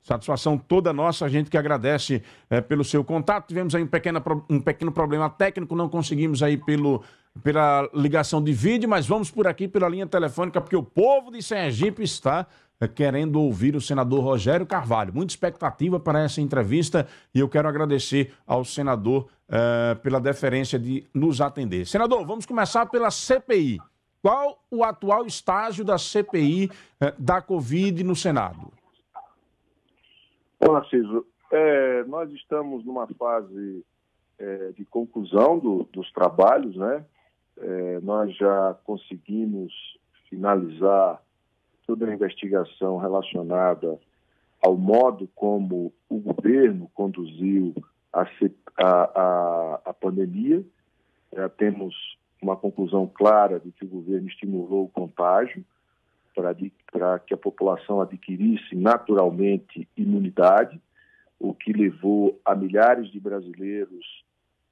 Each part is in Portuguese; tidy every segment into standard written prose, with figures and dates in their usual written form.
Satisfação toda nossa, a gente que agradece pelo seu contato. Tivemos aí um pequeno problema técnico, não conseguimos aí pela ligação de vídeo, mas vamos por aqui pela linha telefônica, porque o povo de Sergipe está querendo ouvir o senador Rogério Carvalho. Muita expectativa para essa entrevista e eu quero agradecer ao senador pela deferência de nos atender. Senador, vamos começar pela CPI. Qual o atual estágio da CPI da Covid no Senado? Bom, Narciso, nós estamos numa fase de conclusão dos trabalhos, né? Nós já conseguimos finalizar toda a investigação relacionada ao modo como o governo conduziu a pandemia. Já temos uma conclusão clara de que o governo estimulou o contágio para que a população adquirisse naturalmente imunidade, o que levou a milhares de brasileiros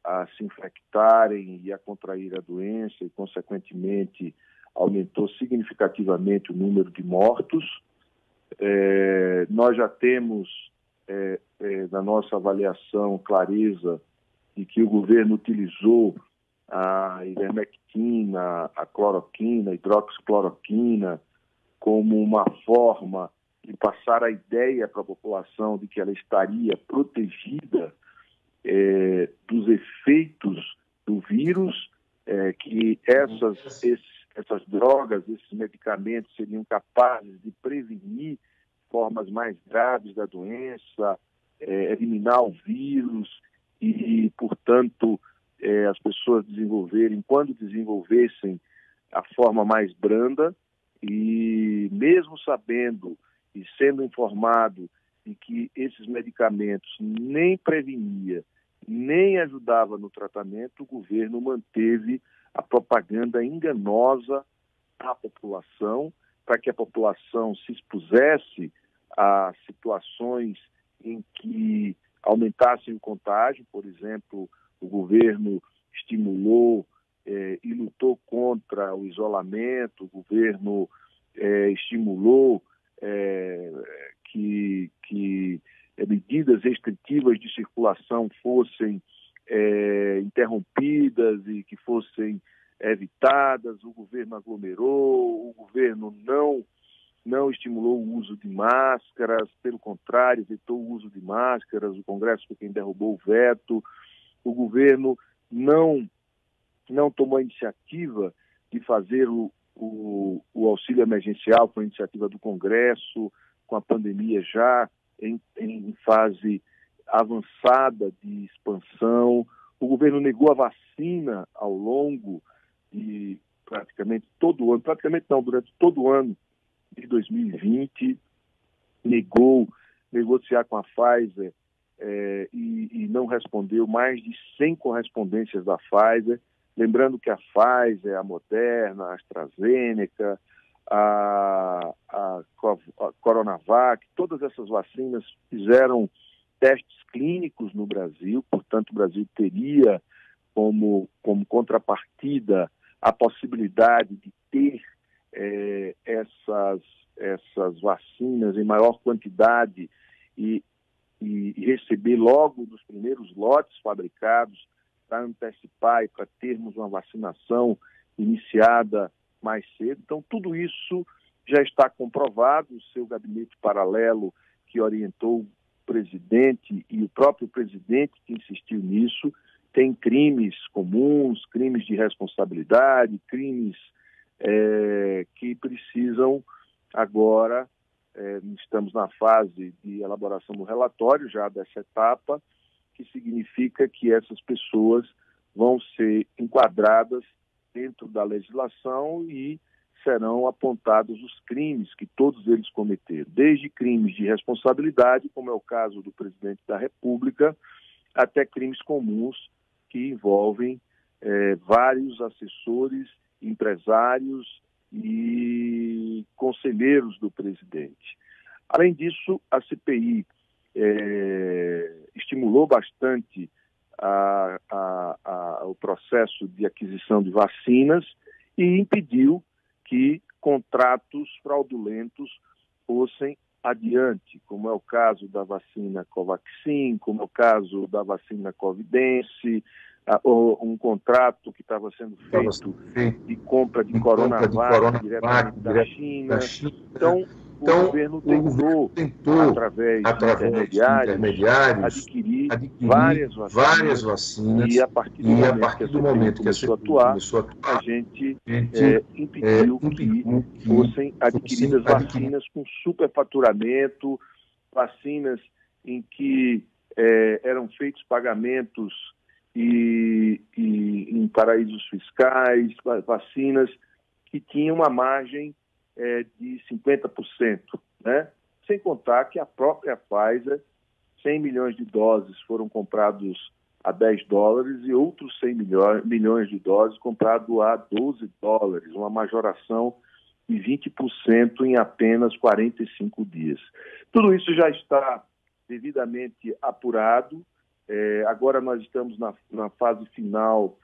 a se infectarem e a contrair a doença e, consequentemente, aumentou significativamente o número de mortos. Nós já temos, na nossa avaliação, clareza de que o governo utilizou a ivermectina, a cloroquina, a hidroxicloroquina, como uma forma de passar a ideia para a população de que ela estaria protegida dos efeitos do vírus, que essas drogas, esses medicamentos seriam capazes de prevenir formas mais graves da doença, eliminar o vírus e, portanto, as pessoas desenvolverem, quando desenvolvessem, a forma mais branda. E mesmo sabendo e sendo informado de que esses medicamentos nem prevenia, nem ajudava no tratamento, o governo manteve a propaganda enganosa à população, para que a população se expusesse a situações em que aumentassem o contágio. Por exemplo, o governo estimulou e lutou contra o isolamento, o governo estimulou que medidas restritivas de circulação fossem interrompidas e que fossem evitadas. O governo aglomerou, o governo não estimulou o uso de máscaras, pelo contrário, vetou o uso de máscaras. O Congresso foi quem derrubou o veto. O governo não tomou a iniciativa de fazer o auxílio emergencial, com a iniciativa do Congresso, com a pandemia já em fase avançada de expansão. O governo negou a vacina ao longo de praticamente todo o ano, durante todo o ano de 2020, negou negociar com a Pfizer e não respondeu mais de 100 correspondências da Pfizer. Lembrando que a Pfizer, a Moderna, a AstraZeneca, a Coronavac, todas essas vacinas fizeram testes clínicos no Brasil. Portanto, o Brasil teria como contrapartida a possibilidade de ter essas vacinas em maior quantidade e receber logo dos primeiros lotes fabricados, para antecipar e para termos uma vacinação iniciada mais cedo. Então, tudo isso já está comprovado. O seu gabinete paralelo, que orientou o presidente e o próprio presidente que insistiu nisso, tem crimes comuns, crimes de responsabilidade, crimes que precisam agora, estamos na fase de elaboração do relatório já dessa etapa, que significa que essas pessoas vão ser enquadradas dentro da legislação e serão apontados os crimes que todos eles cometeram, desde crimes de responsabilidade, como é o caso do presidente da República, até crimes comuns que envolvem vários assessores, empresários e conselheiros do presidente. Além disso, a CPI estimulou bastante o processo de aquisição de vacinas e impediu que contratos fraudulentos fossem adiante, como é o caso da vacina Covaxin, como é o caso da vacina Covidense, um contrato que estava sendo feito de compra de Coronavac diretamente da China. Então, o governo tentou, através de intermediários, adquirir várias vacinas e, a partir do momento que a CPI começou a atuar, a gente impediu que fossem adquiridas vacinas com superfaturamento, vacinas em que eram feitos pagamentos e em paraísos fiscais, vacinas que tinham uma margem de 50%, né? Sem contar que a própria Pfizer, 100 milhões de doses foram comprados a $10 e outros 100 milhões de doses comprados a $12, uma majoração de 20% em apenas 45 dias. Tudo isso já está devidamente apurado. Agora nós estamos na fase final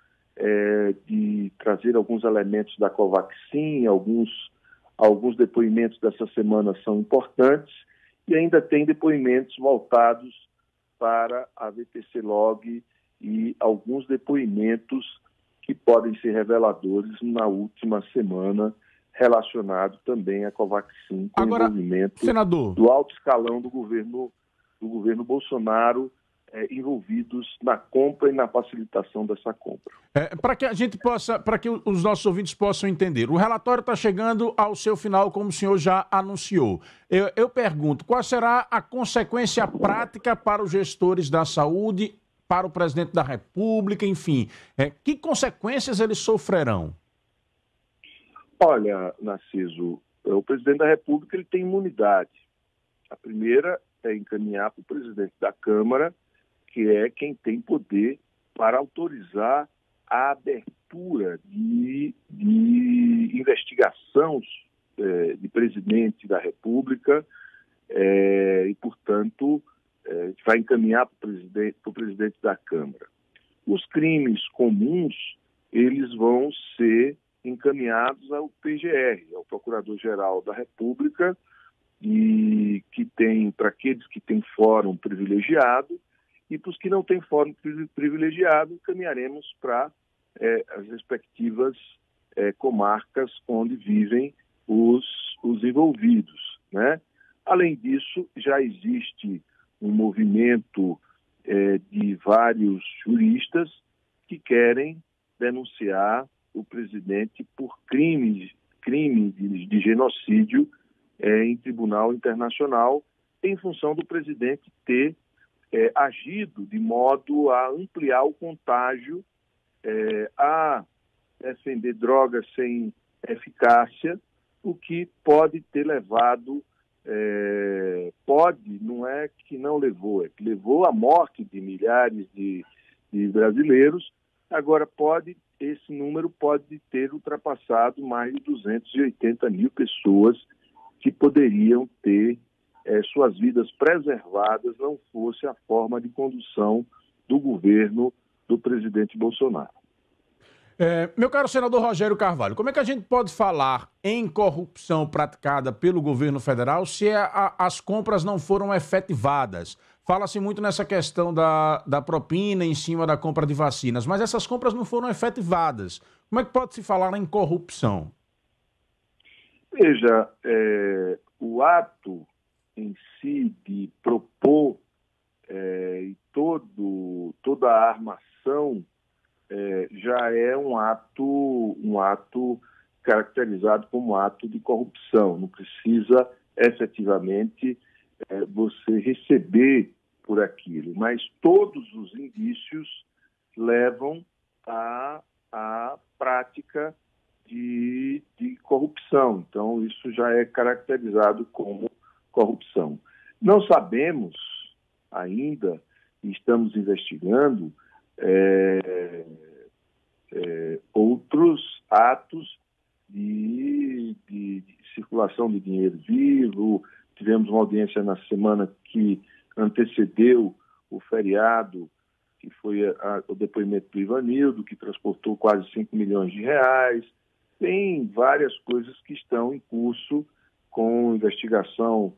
de trazer alguns elementos da Covaxin, alguns depoimentos dessa semana são importantes e ainda tem depoimentos voltados para a VTC-Log e alguns depoimentos que podem ser reveladores na última semana relacionado também à Covaxin, com Agora, envolvimento senador, do alto escalão do governo Bolsonaro envolvidos na compra e na facilitação dessa compra. Para que a gente possa, para que os nossos ouvintes possam entender, o relatório está chegando ao seu final, como o senhor já anunciou. Eu pergunto, qual será a consequência prática para os gestores da saúde, para o presidente da República, enfim, que consequências eles sofrerão? Olha, Narciso, o presidente da República ele tem imunidade. A primeira é encaminhar para o presidente da Câmara, que é quem tem poder para autorizar a abertura de investigação de presidente da República e, portanto, vai encaminhar para o presidente da Câmara. Os crimes comuns, eles vão ser encaminhados ao PGR, ao Procurador-Geral da República, e que tem, para aqueles que têm fórum privilegiado, e para os que não têm fórum privilegiado, encaminharemos para as respectivas comarcas onde vivem os envolvidos, né? Além disso, já existe um movimento de vários juristas que querem denunciar o presidente por crime de genocídio em tribunal internacional, em função do presidente ter agido de modo a ampliar o contágio, a defender drogas sem eficácia, o que pode ter levado, não é que não levou, é que levou à morte de milhares de brasileiros. Agora, esse número pode ter ultrapassado mais de 280 mil pessoas que poderiam ter suas vidas preservadas, não fosse a forma de condução do governo do presidente Bolsonaro. Meu caro senador Rogério Carvalho, como é que a gente pode falar em corrupção praticada pelo governo federal se as compras não foram efetivadas? Fala-se muito nessa questão da propina em cima da compra de vacinas, mas essas compras não foram efetivadas. Como é que pode se falar em corrupção? Veja, o ato em si de propor e toda a armação já é um ato caracterizado como ato de corrupção. Não precisa efetivamente você receber por aquilo, mas todos os indícios levam à prática de corrupção. Então, isso já é caracterizado como corrupção. Não sabemos ainda, e estamos investigando, outros atos de circulação de dinheiro vivo. Tivemos uma audiência na semana que antecedeu o feriado, que foi o depoimento do Ivanildo, que transportou quase 5 milhões de reais. Tem várias coisas que estão em curso com investigação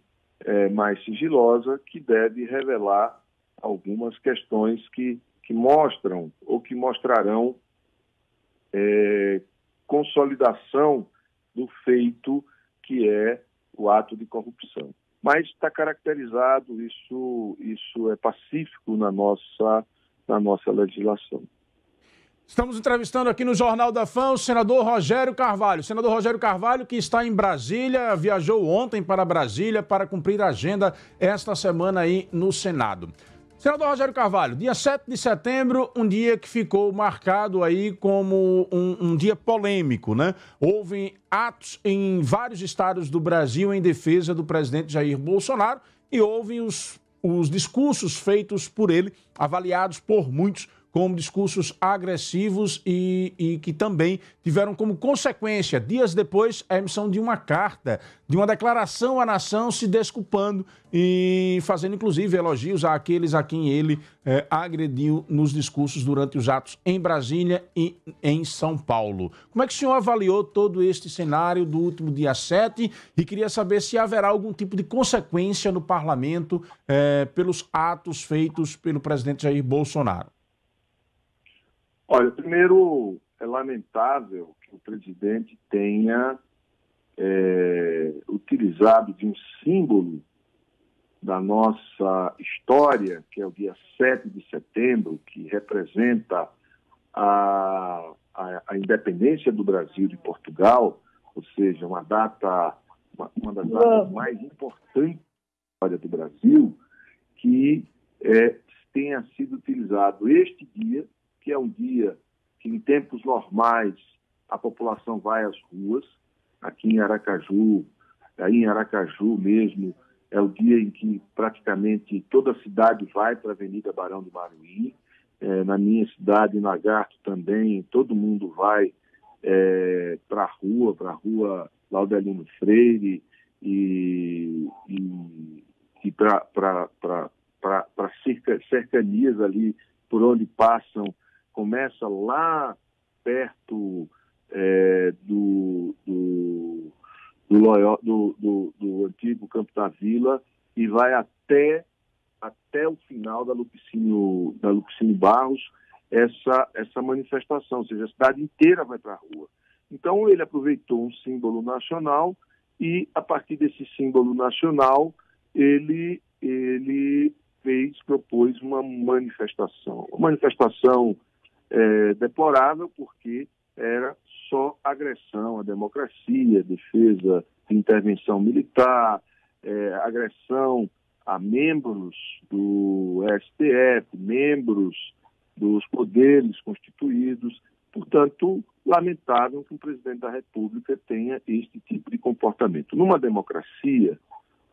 mais sigilosa, que deve revelar algumas questões que mostram ou que mostrarão consolidação do feito que é o ato de corrupção. Mas está caracterizado, isso é pacífico na nossa legislação. Estamos entrevistando aqui no Jornal da Fã o senador Rogério Carvalho. Senador Rogério Carvalho, que está em Brasília, viajou ontem para Brasília para cumprir a agenda esta semana aí no Senado. Senador Rogério Carvalho, dia 7 de setembro, um dia que ficou marcado aí como um dia polêmico, né? Houve atos em vários estados do Brasil em defesa do presidente Jair Bolsonaro e houve os discursos feitos por ele, avaliados por muitos como discursos agressivos e que também tiveram como consequência, dias depois, a emissão de uma carta, de uma declaração à nação se desculpando e fazendo, inclusive, elogios àqueles a quem ele agrediu nos discursos durante os atos em Brasília e em São Paulo. Como é que o senhor avaliou todo este cenário do último dia 7 e queria saber se haverá algum tipo de consequência no parlamento pelos atos feitos pelo presidente Jair Bolsonaro? Olha, primeiro, é lamentável que o presidente tenha utilizado de um símbolo da nossa história, que é o dia 7 de setembro, que representa a independência do Brasil de Portugal, ou seja, uma das datas mais importantes da história do Brasil, que tenha sido utilizado este dia, que é um dia que, em tempos normais, a população vai às ruas. Aqui em Aracaju, mesmo, é o dia em que praticamente toda a cidade vai para a Avenida Barão do Maruí. Na minha cidade, em Lagarto, também, todo mundo vai para a rua Laudelino Freire e para cercanias ali por onde passam. Começa lá perto do antigo Campo da Vila e vai até o final da Lupicínio Barros, essa manifestação, ou seja, a cidade inteira vai para a rua. Então, ele aproveitou um símbolo nacional e, a partir desse símbolo nacional, ele propôs uma manifestação. Uma manifestação deplorável, porque era só agressão à democracia, defesa de intervenção militar, agressão a membros do STF, membros dos poderes constituídos. Portanto, lamentável que o presidente da República tenha este tipo de comportamento. Numa democracia,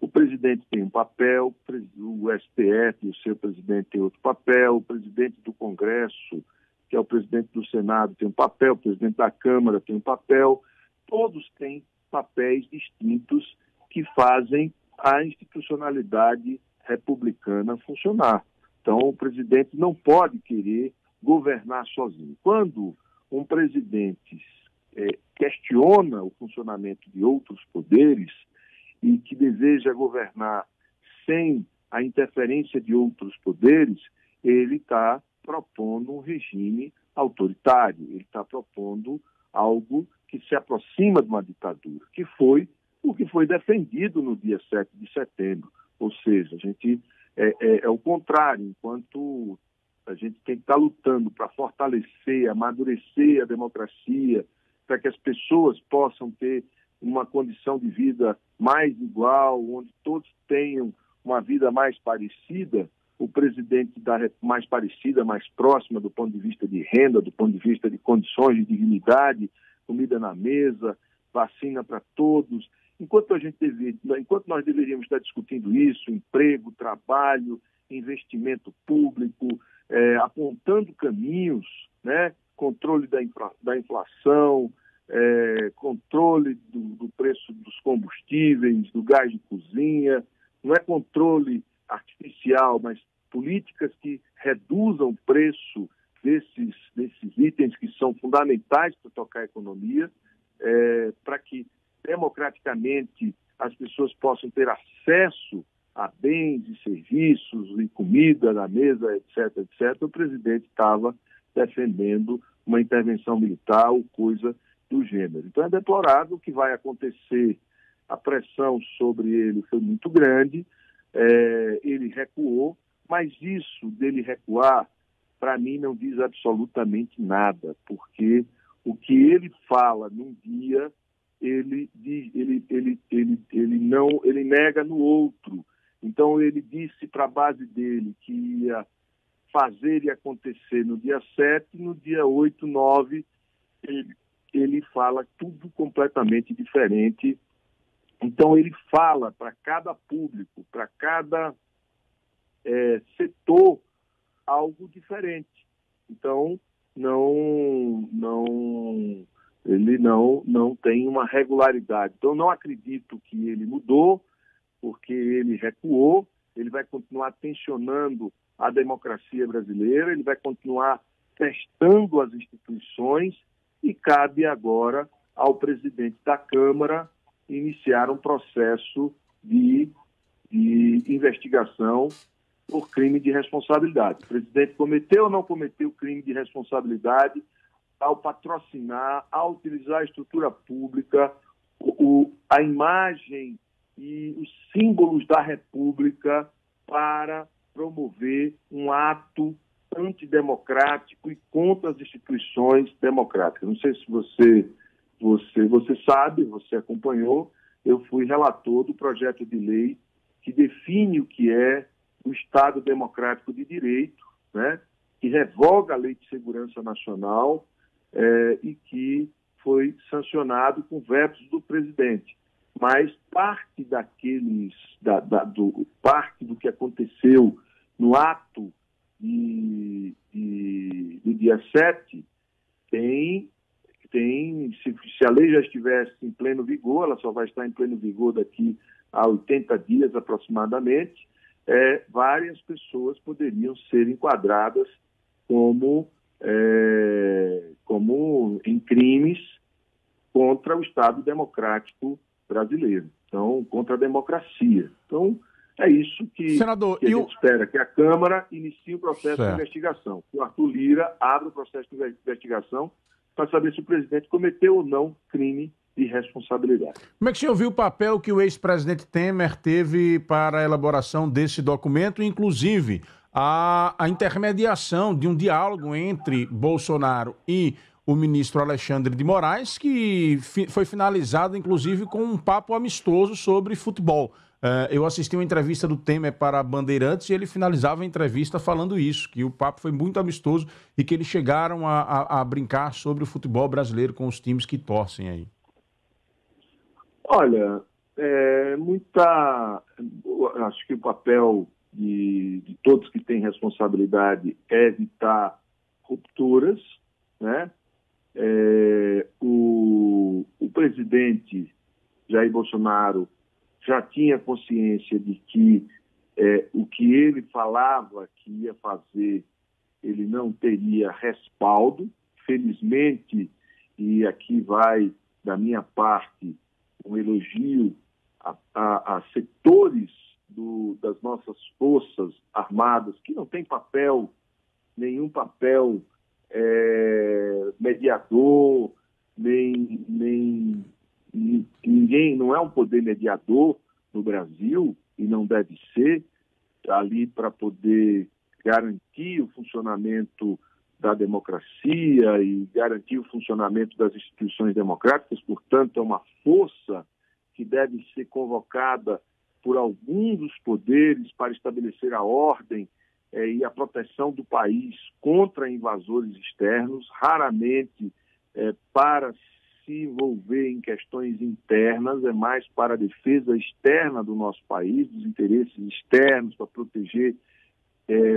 o presidente tem um papel, o STF, o seu presidente tem outro papel, o presidente do Congresso, que é o presidente do Senado, tem um papel, o presidente da Câmara tem um papel. Todos têm papéis distintos que fazem a institucionalidade republicana funcionar. Então, o presidente não pode querer governar sozinho. Quando um presidente questiona o funcionamento de outros poderes e que deseja governar sem a interferência de outros poderes, ele está propondo um regime autoritário, ele está propondo algo que se aproxima de uma ditadura, que foi o que foi defendido no dia 7 de setembro. Ou seja, a gente é o contrário, enquanto a gente tem que estar lutando para fortalecer, amadurecer a democracia, para que as pessoas possam ter uma condição de vida mais igual, onde todos tenham uma vida mais parecida, o presidente mais parecida, mais próxima do ponto de vista de renda, do ponto de vista de condições de dignidade, comida na mesa, vacina para todos. Enquanto nós deveríamos estar discutindo isso, emprego, trabalho, investimento público, apontando caminhos, né? Controle da inflação, controle do preço dos combustíveis, do gás de cozinha, não é controle artificial, mas políticas que reduzam o preço desses itens que são fundamentais para tocar a economia, para que democraticamente as pessoas possam ter acesso a bens e serviços e comida na mesa, etc., etc., o presidente estava defendendo uma intervenção militar ou coisa do gênero. Então é deplorável o que vai acontecer. A pressão sobre ele foi muito grande, ele recuou, mas isso dele recuar, para mim, não diz absolutamente nada, porque o que ele fala num dia, ele nega no outro. Então, ele disse para a base dele que ia fazer e acontecer no dia 7, no dia 8, 9, ele fala tudo completamente diferente. Então, ele fala para cada público, para cada setor, algo diferente. Então, ele não tem uma regularidade. Então, não acredito que ele mudou, porque ele recuou, ele vai continuar tensionando a democracia brasileira, ele vai continuar testando as instituições e cabe agora ao presidente da Câmara iniciar um processo de investigação por crime de responsabilidade. O presidente cometeu ou não cometeu crime de responsabilidade ao patrocinar, ao utilizar a estrutura pública, a imagem e os símbolos da República para promover um ato antidemocrático e contra as instituições democráticas. Não sei se você sabe, você acompanhou, eu fui relator do projeto de lei que define o que é o Estado Democrático de Direito, né, que revoga a Lei de Segurança Nacional e que foi sancionado com vetos do presidente. Mas parte parte do que aconteceu no ato do dia 7 se a lei já estivesse em pleno vigor, ela só vai estar em pleno vigor daqui a 80 dias aproximadamente, várias pessoas poderiam ser enquadradas como em crimes contra o Estado Democrático brasileiro, então, contra a democracia. Então, é isso que, Senador, que a gente espera, que a Câmara inicie o processo de investigação, que o Arthur Lira abra o processo de investigação para saber se o presidente cometeu ou não crime de responsabilidade. Como é que o senhor viu o papel que o ex-presidente Temer teve para a elaboração desse documento, inclusive a intermediação de um diálogo entre Bolsonaro e o ministro Alexandre de Moraes, que foi finalizado, inclusive, com um papo amistoso sobre futebol. Eu assisti uma entrevista do Temer para a Bandeirantes e ele finalizava a entrevista falando isso, que o papo foi muito amistoso e que eles chegaram a brincar sobre o futebol brasileiro com os times que torcem aí. Olha, acho que o papel de todos que têm responsabilidade é evitar rupturas, né? O presidente Jair Bolsonaro já tinha consciência de que o que ele falava que ia fazer, ele não teria respaldo. Felizmente, e aqui vai da minha parte um elogio a setores das nossas forças armadas que não tem nenhum papel mediador, nem ninguém, não é um poder mediador no Brasil e não deve ser ali para poder garantir o funcionamento da democracia e garantir o funcionamento das instituições democráticas. Portanto, é uma força que deve ser convocada por alguns dos poderes para estabelecer a ordem e a proteção do país contra invasores externos, raramente para se envolver em questões internas, é mais para a defesa externa do nosso país, dos interesses externos, para proteger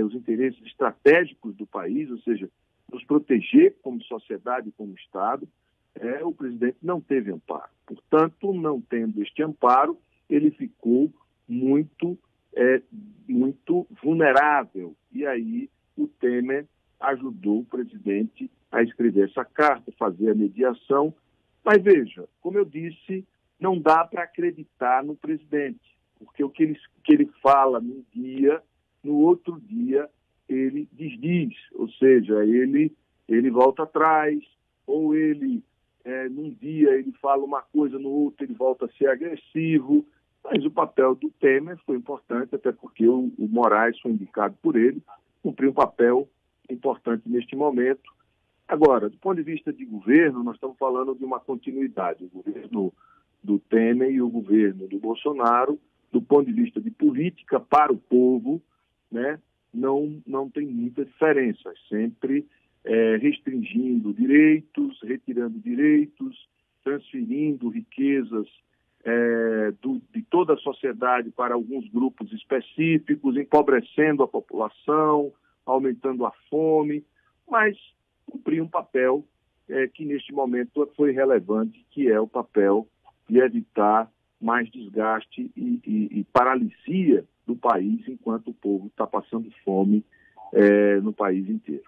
os interesses estratégicos do país, ou seja, nos proteger como sociedade, como Estado. O presidente não teve amparo. Portanto, não tendo este amparo, ele ficou muito vulnerável. E aí o Temer ajudou o presidente a escrever essa carta, fazer a mediação. Mas veja, como eu disse, não dá para acreditar no presidente, porque o que ele fala num dia, no outro dia ele desdiz, ou seja, ele volta atrás, ou ele, num dia ele fala uma coisa, no outro ele volta a ser agressivo. Mas o papel do Temer foi importante, até porque o Moraes foi indicado por ele, cumpriu um papel importante neste momento. Agora, do ponto de vista de governo, nós estamos falando de uma continuidade. O governo do Temer e o governo do Bolsonaro, do ponto de vista de política para o povo, né, não tem muita diferença. Sempre restringindo direitos, retirando direitos, transferindo riquezas de toda a sociedade para alguns grupos específicos, empobrecendo a população, aumentando a fome, mas cumprir um papel que neste momento foi relevante, que é o papel de evitar mais desgaste e paralisia do país, enquanto o povo está passando fome no país inteiro.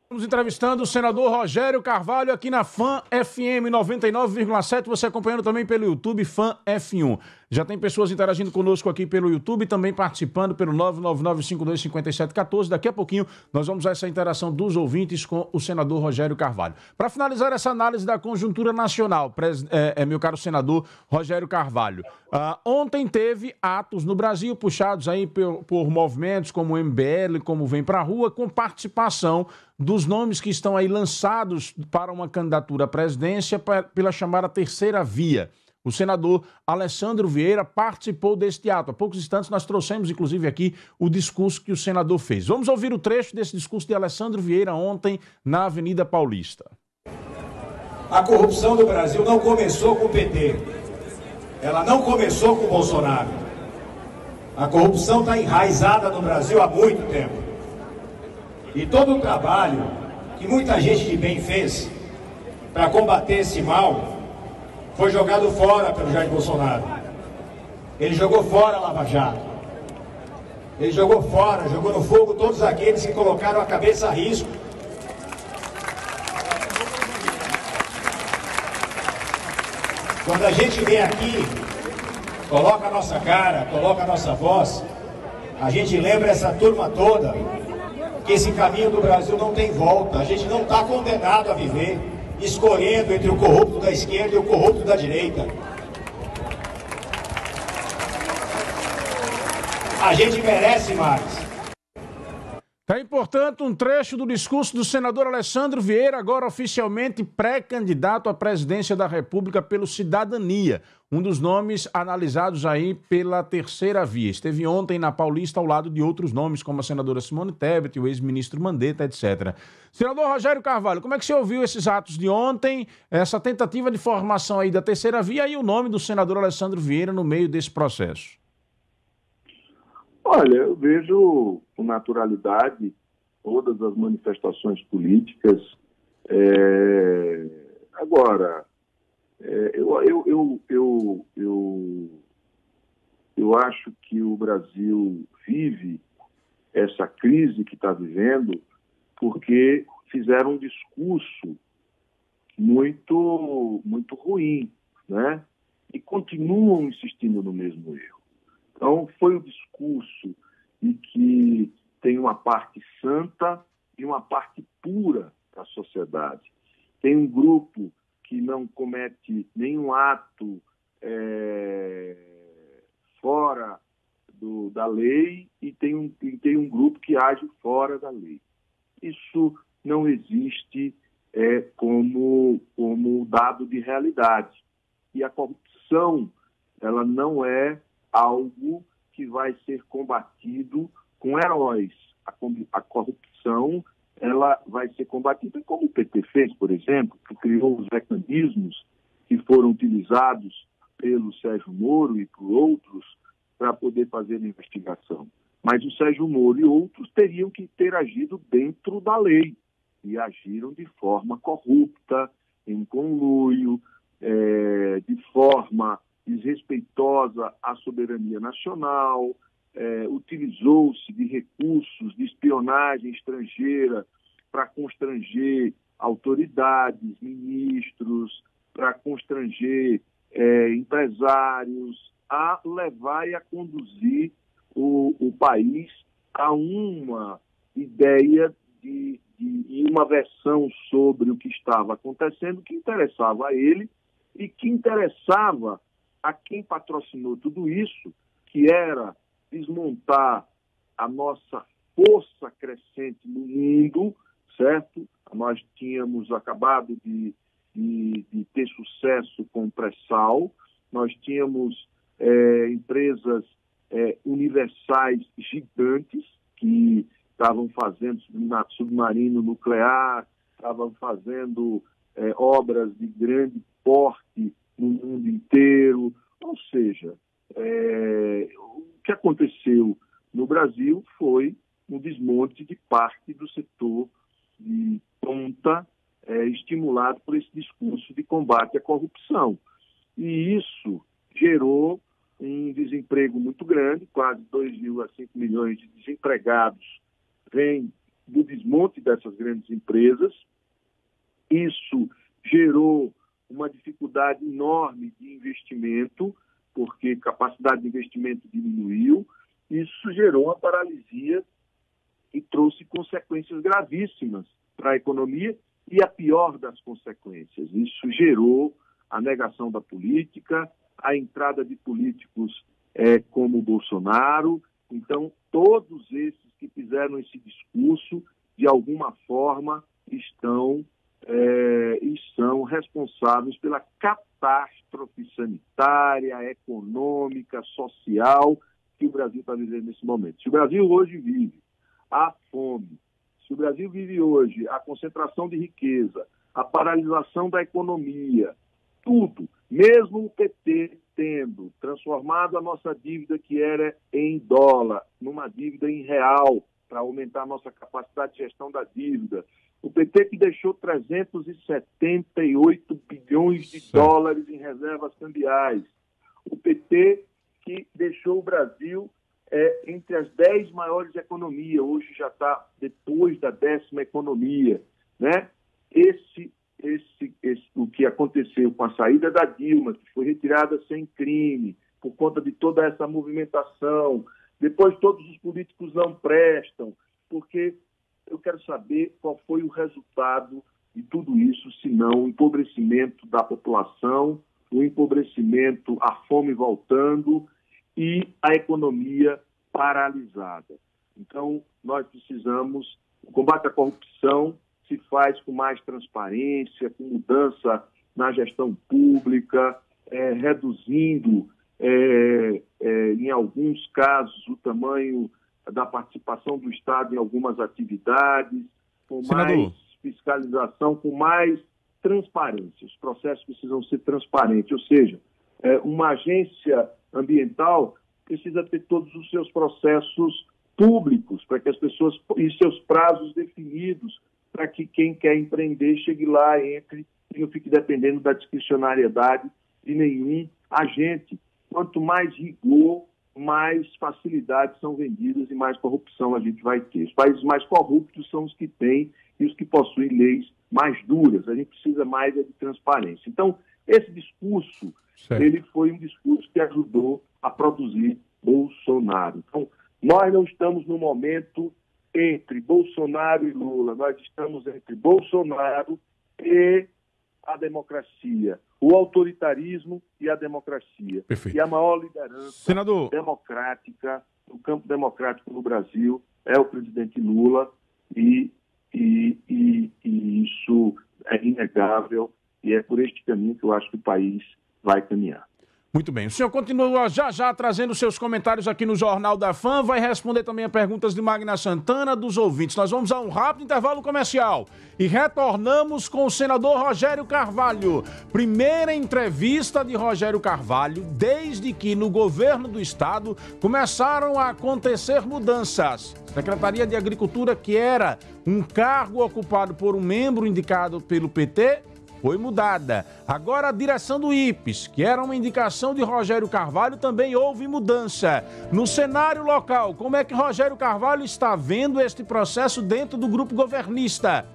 Estamos entrevistando o senador Rogério Carvalho aqui na FAN FM 99,7, você acompanhando também pelo YouTube FAN F1. Já tem pessoas interagindo conosco aqui pelo YouTube, também participando pelo 999-525714. Daqui a pouquinho nós vamos a essa interação dos ouvintes com o senador Rogério Carvalho. Para finalizar essa análise da conjuntura nacional, meu caro senador Rogério Carvalho, ontem teve atos no Brasil puxados aí por movimentos como o MBL, como Vem Pra Rua, com participação dos nomes que estão aí lançados para uma candidatura à presidência pela chamada terceira via. O senador Alessandro Vieira participou deste ato. Há poucos instantes nós trouxemos, inclusive, aqui o discurso que o senador fez. Vamos ouvir o trecho desse discurso de Alessandro Vieira ontem na Avenida Paulista. A corrupção do Brasil não começou com o PT. Ela não começou com o Bolsonaro. A corrupção está enraizada no Brasil há muito tempo. E todo o trabalho que muita gente de bem fez para combater esse mal foi jogado fora pelo Jair Bolsonaro. Ele jogou fora a Lava Jato. Ele jogou no fogo todos aqueles que colocaram a cabeça a risco. Quando a gente vem aqui, coloca a nossa cara, coloca a nossa voz, a gente lembra essa turma toda que esse caminho do Brasil não tem volta. A gente não está condenado a viver escolhendo entre o corrupto da esquerda e o corrupto da direita. A gente merece mais. Tá aí, portanto, um trecho do discurso do senador Alessandro Vieira, agora oficialmente pré-candidato à presidência da República pelo Cidadania, um dos nomes analisados aí pela terceira via. Esteve ontem na Paulista ao lado de outros nomes, como a senadora Simone Tebet, o ex-ministro Mandetta, etc. Senador Rogério Carvalho, como é que você ouviu esses atos de ontem, essa tentativa de formação aí da terceira via e o nome do senador Alessandro Vieira no meio desse processo? Olha, eu vejo com naturalidade todas as manifestações políticas. Agora, eu acho que o Brasil vive essa crise que está vivendo porque fizeram um discurso muito ruim, né? E continuam insistindo no mesmo erro. Então, foi o discurso em que tem uma parte santa e uma parte pura da sociedade. Tem um grupo que não comete nenhum ato fora da lei e tem um grupo que age fora da lei. Isso não existe como dado de realidade. E a corrupção, ela não é algo que vai ser combatido com heróis. A corrupção, ela vai ser combatida como o PT fez, por exemplo, que criou os mecanismos que foram utilizados pelo Sérgio Moro e por outros para poder fazer a investigação. Mas o Sérgio Moro e outros teriam que ter agido dentro da lei e agiram de forma corrupta, em conluio, de forma desrespeitosa à soberania nacional, utilizou-se de recursos de espionagem estrangeira para constranger autoridades, ministros, para constranger empresários, a levar e a conduzir o país a uma ideia e uma versão sobre o que estava acontecendo que interessava a ele e que interessava a quem patrocinou tudo isso, que era desmontar a nossa força crescente no mundo, certo? Nós tínhamos acabado de ter sucesso com o pré-sal, nós tínhamos empresas universais gigantes que estavam fazendo submarino nuclear, estavam fazendo obras de grande porte no mundo inteiro. Ou seja, o que aconteceu no Brasil foi um desmonte de parte do setor de ponta, estimulado por esse discurso de combate à corrupção. E isso gerou um desemprego muito grande, quase 2,5 milhões de desempregados vêm do desmonte dessas grandes empresas. Isso gerou uma dificuldade enorme de investimento, porque a capacidade de investimento diminuiu. Isso gerou uma paralisia e trouxe consequências gravíssimas para a economia e a pior das consequências. Isso gerou a negação da política, a entrada de políticos como o Bolsonaro. Então, todos esses que fizeram esse discurso, de alguma forma, estão são responsáveis pela catástrofe sanitária, econômica, social que o Brasil está vivendo nesse momento. Se o Brasil hoje vive a fome, se o Brasil vive hoje a concentração de riqueza, a paralisação da economia, tudo, mesmo o PT tendo transformado a nossa dívida que era em dólar numa dívida em real para aumentar a nossa capacidade de gestão da dívida, o PT que deixou 378 bilhões de dólares em reservas cambiais, o PT que deixou o Brasil entre as 10 maiores economias, hoje já está depois da 10ª economia, né? O que aconteceu com a saída da Dilma, que foi retirada sem crime, por conta de toda essa movimentação, depois todos os políticos não prestam, porque eu quero saber qual foi o resultado de tudo isso, se não o empobrecimento da população, o empobrecimento, a fome voltando e a economia paralisada. Então, nós precisamos, o combate à corrupção se faz com mais transparência, com mudança na gestão pública, reduzindo, em alguns casos, o tamanho da participação do Estado em algumas atividades, com mais fiscalização, com mais transparência. Os processos precisam ser transparentes, ou seja, uma agência ambiental precisa ter todos os seus processos públicos, para que as pessoas, e seus prazos definidos, para que quem quer empreender chegue lá, entre e não fique dependendo da discricionariedade de nenhum agente. Quanto mais rigor, mais facilidades são vendidas e mais corrupção a gente vai ter. Os países mais corruptos são os que têm e os que possuem leis mais duras. A gente precisa mais de transparência. Então, esse discurso, ele foi um discurso que ajudou a produzir Bolsonaro. Então, nós não estamos no momento entre Bolsonaro e Lula, nós estamos entre Bolsonaro e a democracia, o autoritarismo e a democracia. Perfeito. E a maior liderança democrática, no campo democrático no Brasil, é o presidente Lula, e isso é inegável, e é por este caminho que eu acho que o país vai caminhar. Muito bem. O senhor continua já trazendo seus comentários aqui no Jornal da Fã, vai responder também a perguntas de Magna Santana, dos ouvintes. Nós vamos a um rápido intervalo comercial e retornamos com o senador Rogério Carvalho. Primeira entrevista de Rogério Carvalho desde que no governo do estado começaram a acontecer mudanças. Secretaria de Agricultura, que era um cargo ocupado por um membro indicado pelo PT, foi mudada. Agora a direção do IPES, que era uma indicação de Rogério Carvalho, também houve mudança. No cenário local, como é que Rogério Carvalho está vendo este processo dentro do grupo governista?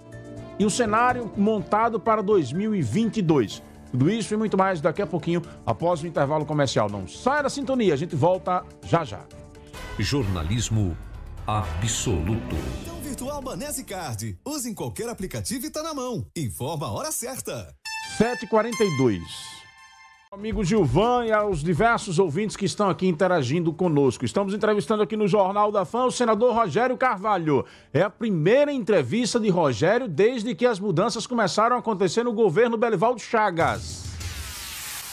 E o cenário montado para 2022? Tudo isso e muito mais daqui a pouquinho, após o intervalo comercial. Não saia da sintonia, a gente volta já já. Jornalismo absoluto. Então Virtual Banese Card. Use em qualquer aplicativo e tá na mão. Informa a hora certa. 7h42. Amigo Gilvan e aos diversos ouvintes que estão aqui interagindo conosco. Estamos entrevistando aqui no Jornal da Fã o senador Rogério Carvalho. É a primeira entrevista de Rogério desde que as mudanças começaram a acontecer no governo Belivaldo Chagas.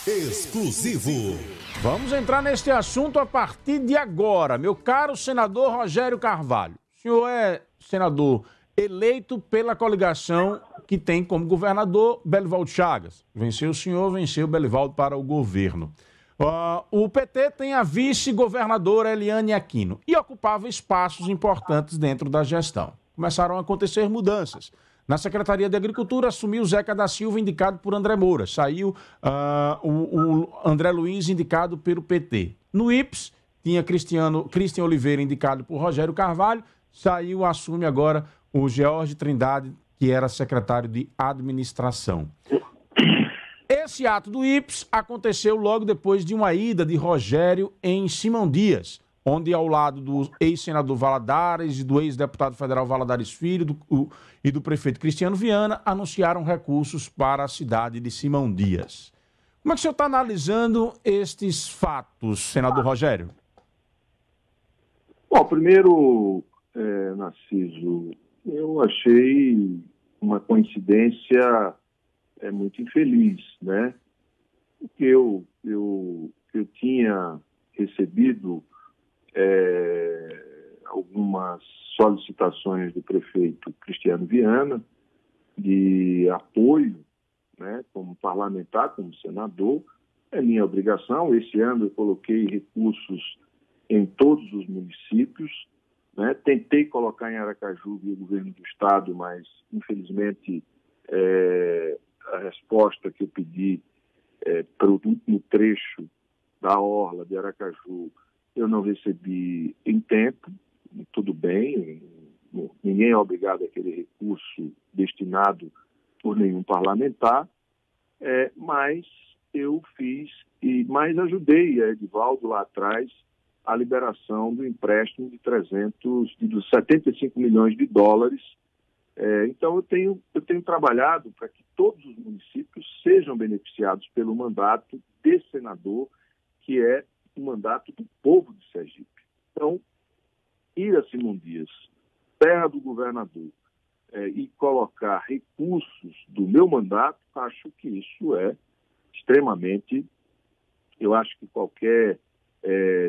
Exclusivo. Vamos entrar neste assunto a partir de agora. Meu caro senador Rogério Carvalho. O senhor é senador eleito pela coligação que tem como governador Belivaldo Chagas. Venceu o senhor, venceu Belivaldo para o governo. O PT tem a vice-governadora Eliane Aquino e ocupava espaços importantes dentro da gestão. Começaram a acontecer mudanças. Na Secretaria de Agricultura assumiu Zeca da Silva, indicado por André Moura. Saiu o André Luiz, indicado pelo PT. No IPS, tinha Cristian Oliveira, indicado por Rogério Carvalho. Saiu, assume agora o George Trindade, que era secretário de Administração. Esse ato do IPS aconteceu logo depois de uma ida de Rogério em Simão Dias, onde ao lado do ex-senador Valadares e do ex-deputado federal Valadares Filho e do prefeito Cristiano Viana, anunciaram recursos para a cidade de Simão Dias. Como é que o senhor está analisando estes fatos, senador Rogério? Bom, primeiro, Narciso, eu achei uma coincidência muito infeliz, né? Porque eu tinha recebido algumas solicitações do prefeito Cristiano Viana de apoio, né, como parlamentar, como senador. É minha obrigação. Esse ano eu coloquei recursos em todos os municípios, né? Tentei colocar em Aracaju via governo do estado, mas infelizmente a resposta que eu pedi para o último trecho da orla de Aracaju eu não recebi em tempo. Tudo bem, ninguém é obrigado a aquele recurso destinado por nenhum parlamentar, mas eu fiz e mais ajudei a Edivaldo lá atrás a liberação do empréstimo de 75 milhões de dólares. Então eu tenho trabalhado para que todos os municípios sejam beneficiados pelo mandato de senador, que é o mandato do povo de Sergipe. Então, ir a Simão Dias, terra do governador, e colocar recursos do meu mandato, acho que isso é extremamente... Eu acho que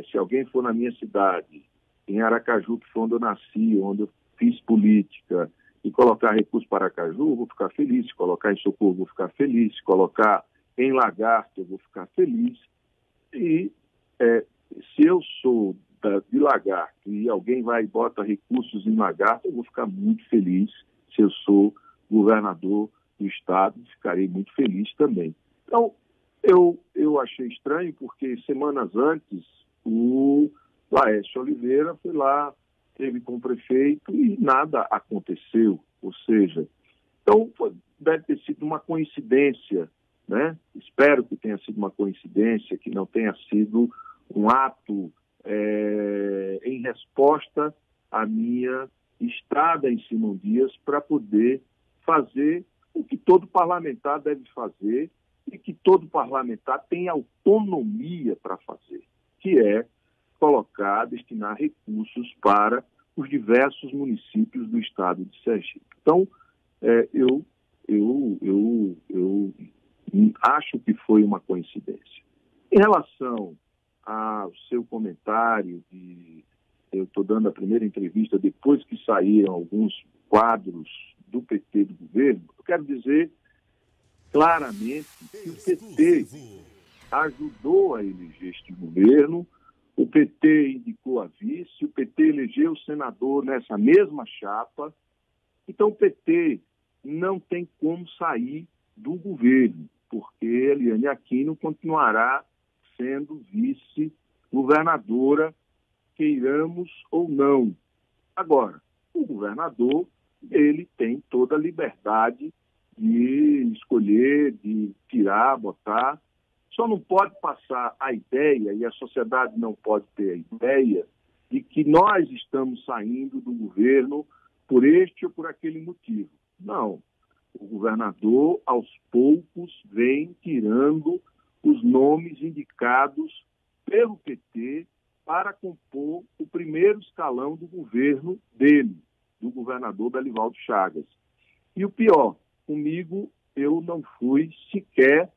se alguém for na minha cidade, em Aracaju, que foi onde eu nasci, onde eu fiz política, e colocar recursos para Aracaju, eu vou ficar feliz. Se colocar em Socorro, eu vou ficar feliz. Se colocar em Lagarto, eu vou ficar feliz. E se eu sou de Lagarto e alguém vai e bota recursos em Lagarto, eu vou ficar muito feliz. Se eu sou governador do estado, ficarei muito feliz também. Então, eu achei estranho porque semanas antes o Laércio Oliveira foi lá, teve com o prefeito e nada aconteceu. Ou seja, então deve ter sido uma coincidência, né? Espero que tenha sido uma coincidência, que não tenha sido um ato em resposta à minha estada em Simão Dias para poder fazer o que todo parlamentar deve fazer e que todo parlamentar tem autonomia para fazer, que é destinar recursos para os diversos municípios do estado de Sergipe. Então, eu acho que foi uma coincidência. Em relação ao seu comentário eu estou dando a primeira entrevista depois que saíram alguns quadros do PT do governo, eu quero dizer claramente que o PT ajudou a eleger este governo, o PT indicou a vice, o PT elegeu o senador nessa mesma chapa. Então o PT não tem como sair do governo, porque Eliane Aquino continuará sendo vice-governadora, queiramos ou não. Agora, o governador, ele tem toda a liberdade de escolher, de tirar, botar. Só não pode passar a ideia, e a sociedade não pode ter a ideia, de que nós estamos saindo do governo por este ou por aquele motivo. Não. O governador, aos poucos, vem tirando os nomes indicados pelo PT para compor o primeiro escalão do governo dele, do governador Belivaldo Chagas. E o pior, comigo eu não fui sequer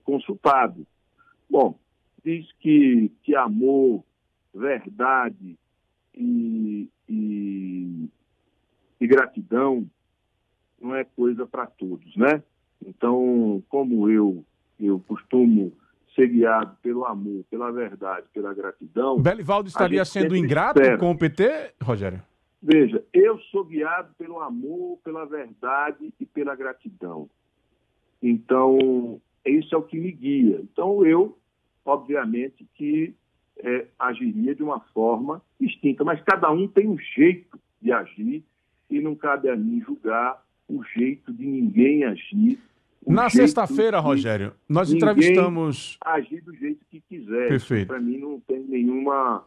consultado. Bom, diz que amor, verdade e gratidão não é coisa para todos, né? Então, como eu costumo ser guiado pelo amor, pela verdade, pela gratidão... Belivaldo estaria sendo ingrato com o PT, Rogério? Veja, eu sou guiado pelo amor, pela verdade e pela gratidão. Então, isso é o que me guia. Então, eu, obviamente, que agiria de uma forma distinta, mas cada um tem um jeito de agir e não cabe a mim julgar o jeito de ninguém agir. Na sexta-feira, Rogério, nós entrevistamos... agir do jeito que quiser. Perfeito. Para mim não tem nenhuma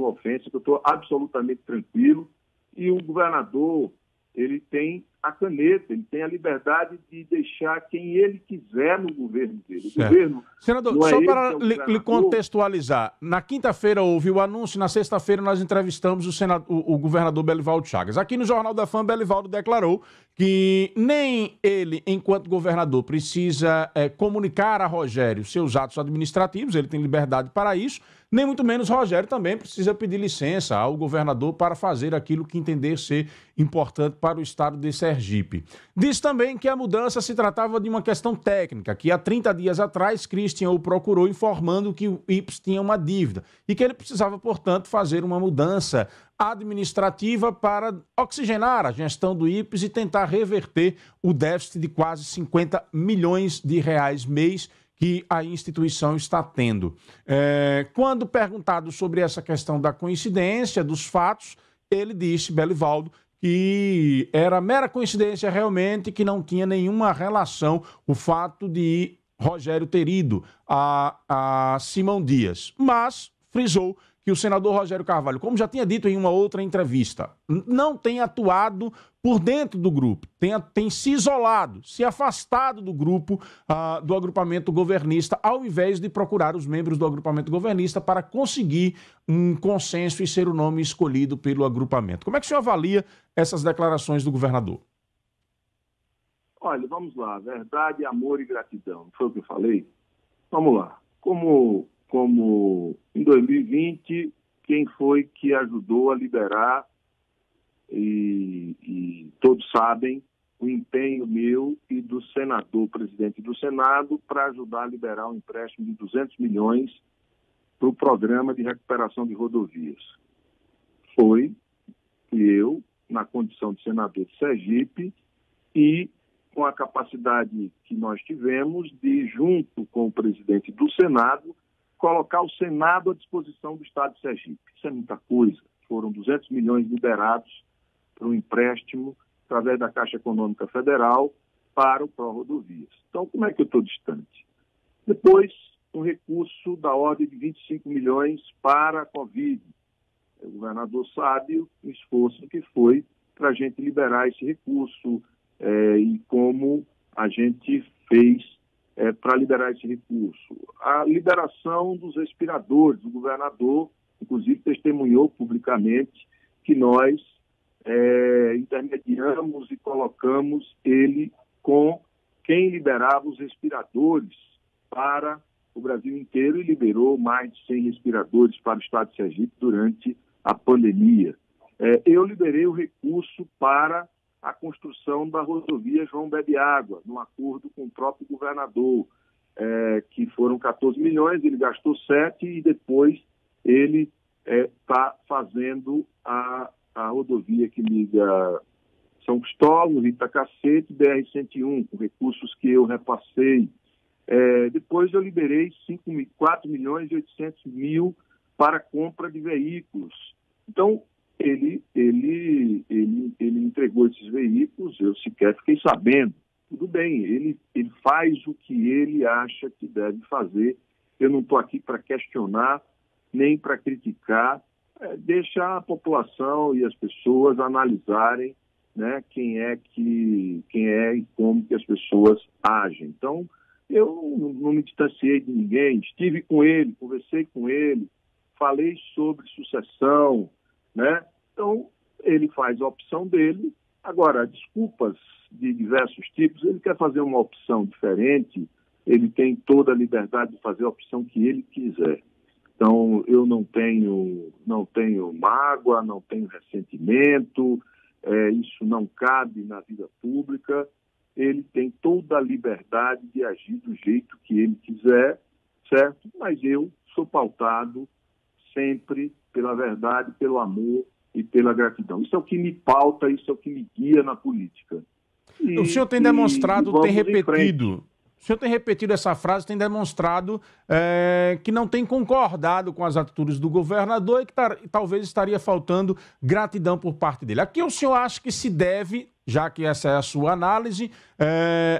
ofensa, que eu estou absolutamente tranquilo. E o governador, ele tem a caneta, ele tem a liberdade de deixar quem ele quiser no governo dele. O governo, senador, só para lhe contextualizar, na quinta-feira houve o anúncio, na sexta-feira nós entrevistamos o governador Belivaldo Chagas. Aqui no Jornal da Fã, Belivaldo declarou que nem ele, enquanto governador, precisa comunicar a Rogério seus atos administrativos, ele tem liberdade para isso, nem muito menos Rogério também precisa pedir licença ao governador para fazer aquilo que entender ser importante para o estado de Sergipe. Diz também que a mudança se tratava de uma questão técnica, que há 30 dias atrás Christian o procurou informando que o IPES tinha uma dívida e que ele precisava, portanto, fazer uma mudança administrativa para oxigenar a gestão do IPES e tentar reverter o déficit de quase 50 milhões de reais mês que a instituição está tendo. Quando perguntado sobre essa questão da coincidência, dos fatos, ele disse, Belivaldo, que era mera coincidência realmente, que não tinha nenhuma relação o fato de Rogério ter ido a Simão Dias. Mas frisou que o senador Rogério Carvalho, como já tinha dito em uma outra entrevista, não tem atuado por dentro do grupo, tem se isolado, se afastado do grupo, do agrupamento governista, ao invés de procurar os membros do agrupamento governista para conseguir um consenso e ser o nome escolhido pelo agrupamento. Como é que o senhor avalia essas declarações do governador? Olha, vamos lá, verdade, amor e gratidão, não foi o que eu falei? Vamos lá, como em 2020, quem foi que ajudou a liberar, e todos sabem, o empenho meu e do senador, presidente do Senado, para ajudar a liberar um empréstimo de 200 milhões para o programa de recuperação de rodovias. Foi eu, na condição de senador de Sergipe, e com a capacidade que nós tivemos de, junto com o presidente do Senado, colocar o Senado à disposição do Estado de Sergipe. Isso é muita coisa. Foram 200 milhões liberados para um empréstimo através da Caixa Econômica Federal para o Pró-Rodovias. Então, como é que eu estou distante? Depois, um recurso da ordem de 25 milhões para a Covid. O governador sabe o esforço que foi para a gente liberar esse recurso e como a gente fez para liberar esse recurso. A liberação dos respiradores, o governador, inclusive, testemunhou publicamente que nós intermediamos e colocamos ele com quem liberava os respiradores para o Brasil inteiro e liberou mais de 100 respiradores para o estado de Sergipe durante a pandemia. Eu liberei o recurso para a construção da rodovia João Bebe Água, num acordo com o próprio governador, que foram 14 milhões, ele gastou 7 e depois ele está fazendo a rodovia que liga São Cristóvão, Rita Cacete, BR-101, com recursos que eu repassei. Depois eu liberei 4 milhões e 800 mil para compra de veículos. Então, ele entregou esses veículos, eu sequer fiquei sabendo. Tudo bem, ele faz o que ele acha que deve fazer. Eu não estou aqui para questionar, nem para criticar. Deixa a população e as pessoas analisarem, né, quem é e como que as pessoas agem. Então, eu não me distanciei de ninguém, estive com ele, conversei com ele, falei sobre sucessão, né? Então, ele faz a opção dele. Agora, desculpas de diversos tipos, ele quer fazer uma opção diferente, ele tem toda a liberdade de fazer a opção que ele quiser. Então, eu não tenho mágoa, não tenho ressentimento, isso não cabe na vida pública. Ele tem toda a liberdade de agir do jeito que ele quiser, certo? Mas eu sou pautado sempre pela verdade, pelo amor e pela gratidão. Isso é o que me pauta, isso é o que me guia na política. O senhor tem demonstrado, tem repetido... O senhor tem repetido essa frase, tem demonstrado que não tem concordado com as atitudes do governador e que talvez estaria faltando gratidão por parte dele. A que o senhor acha que se deve, já que essa é a sua análise,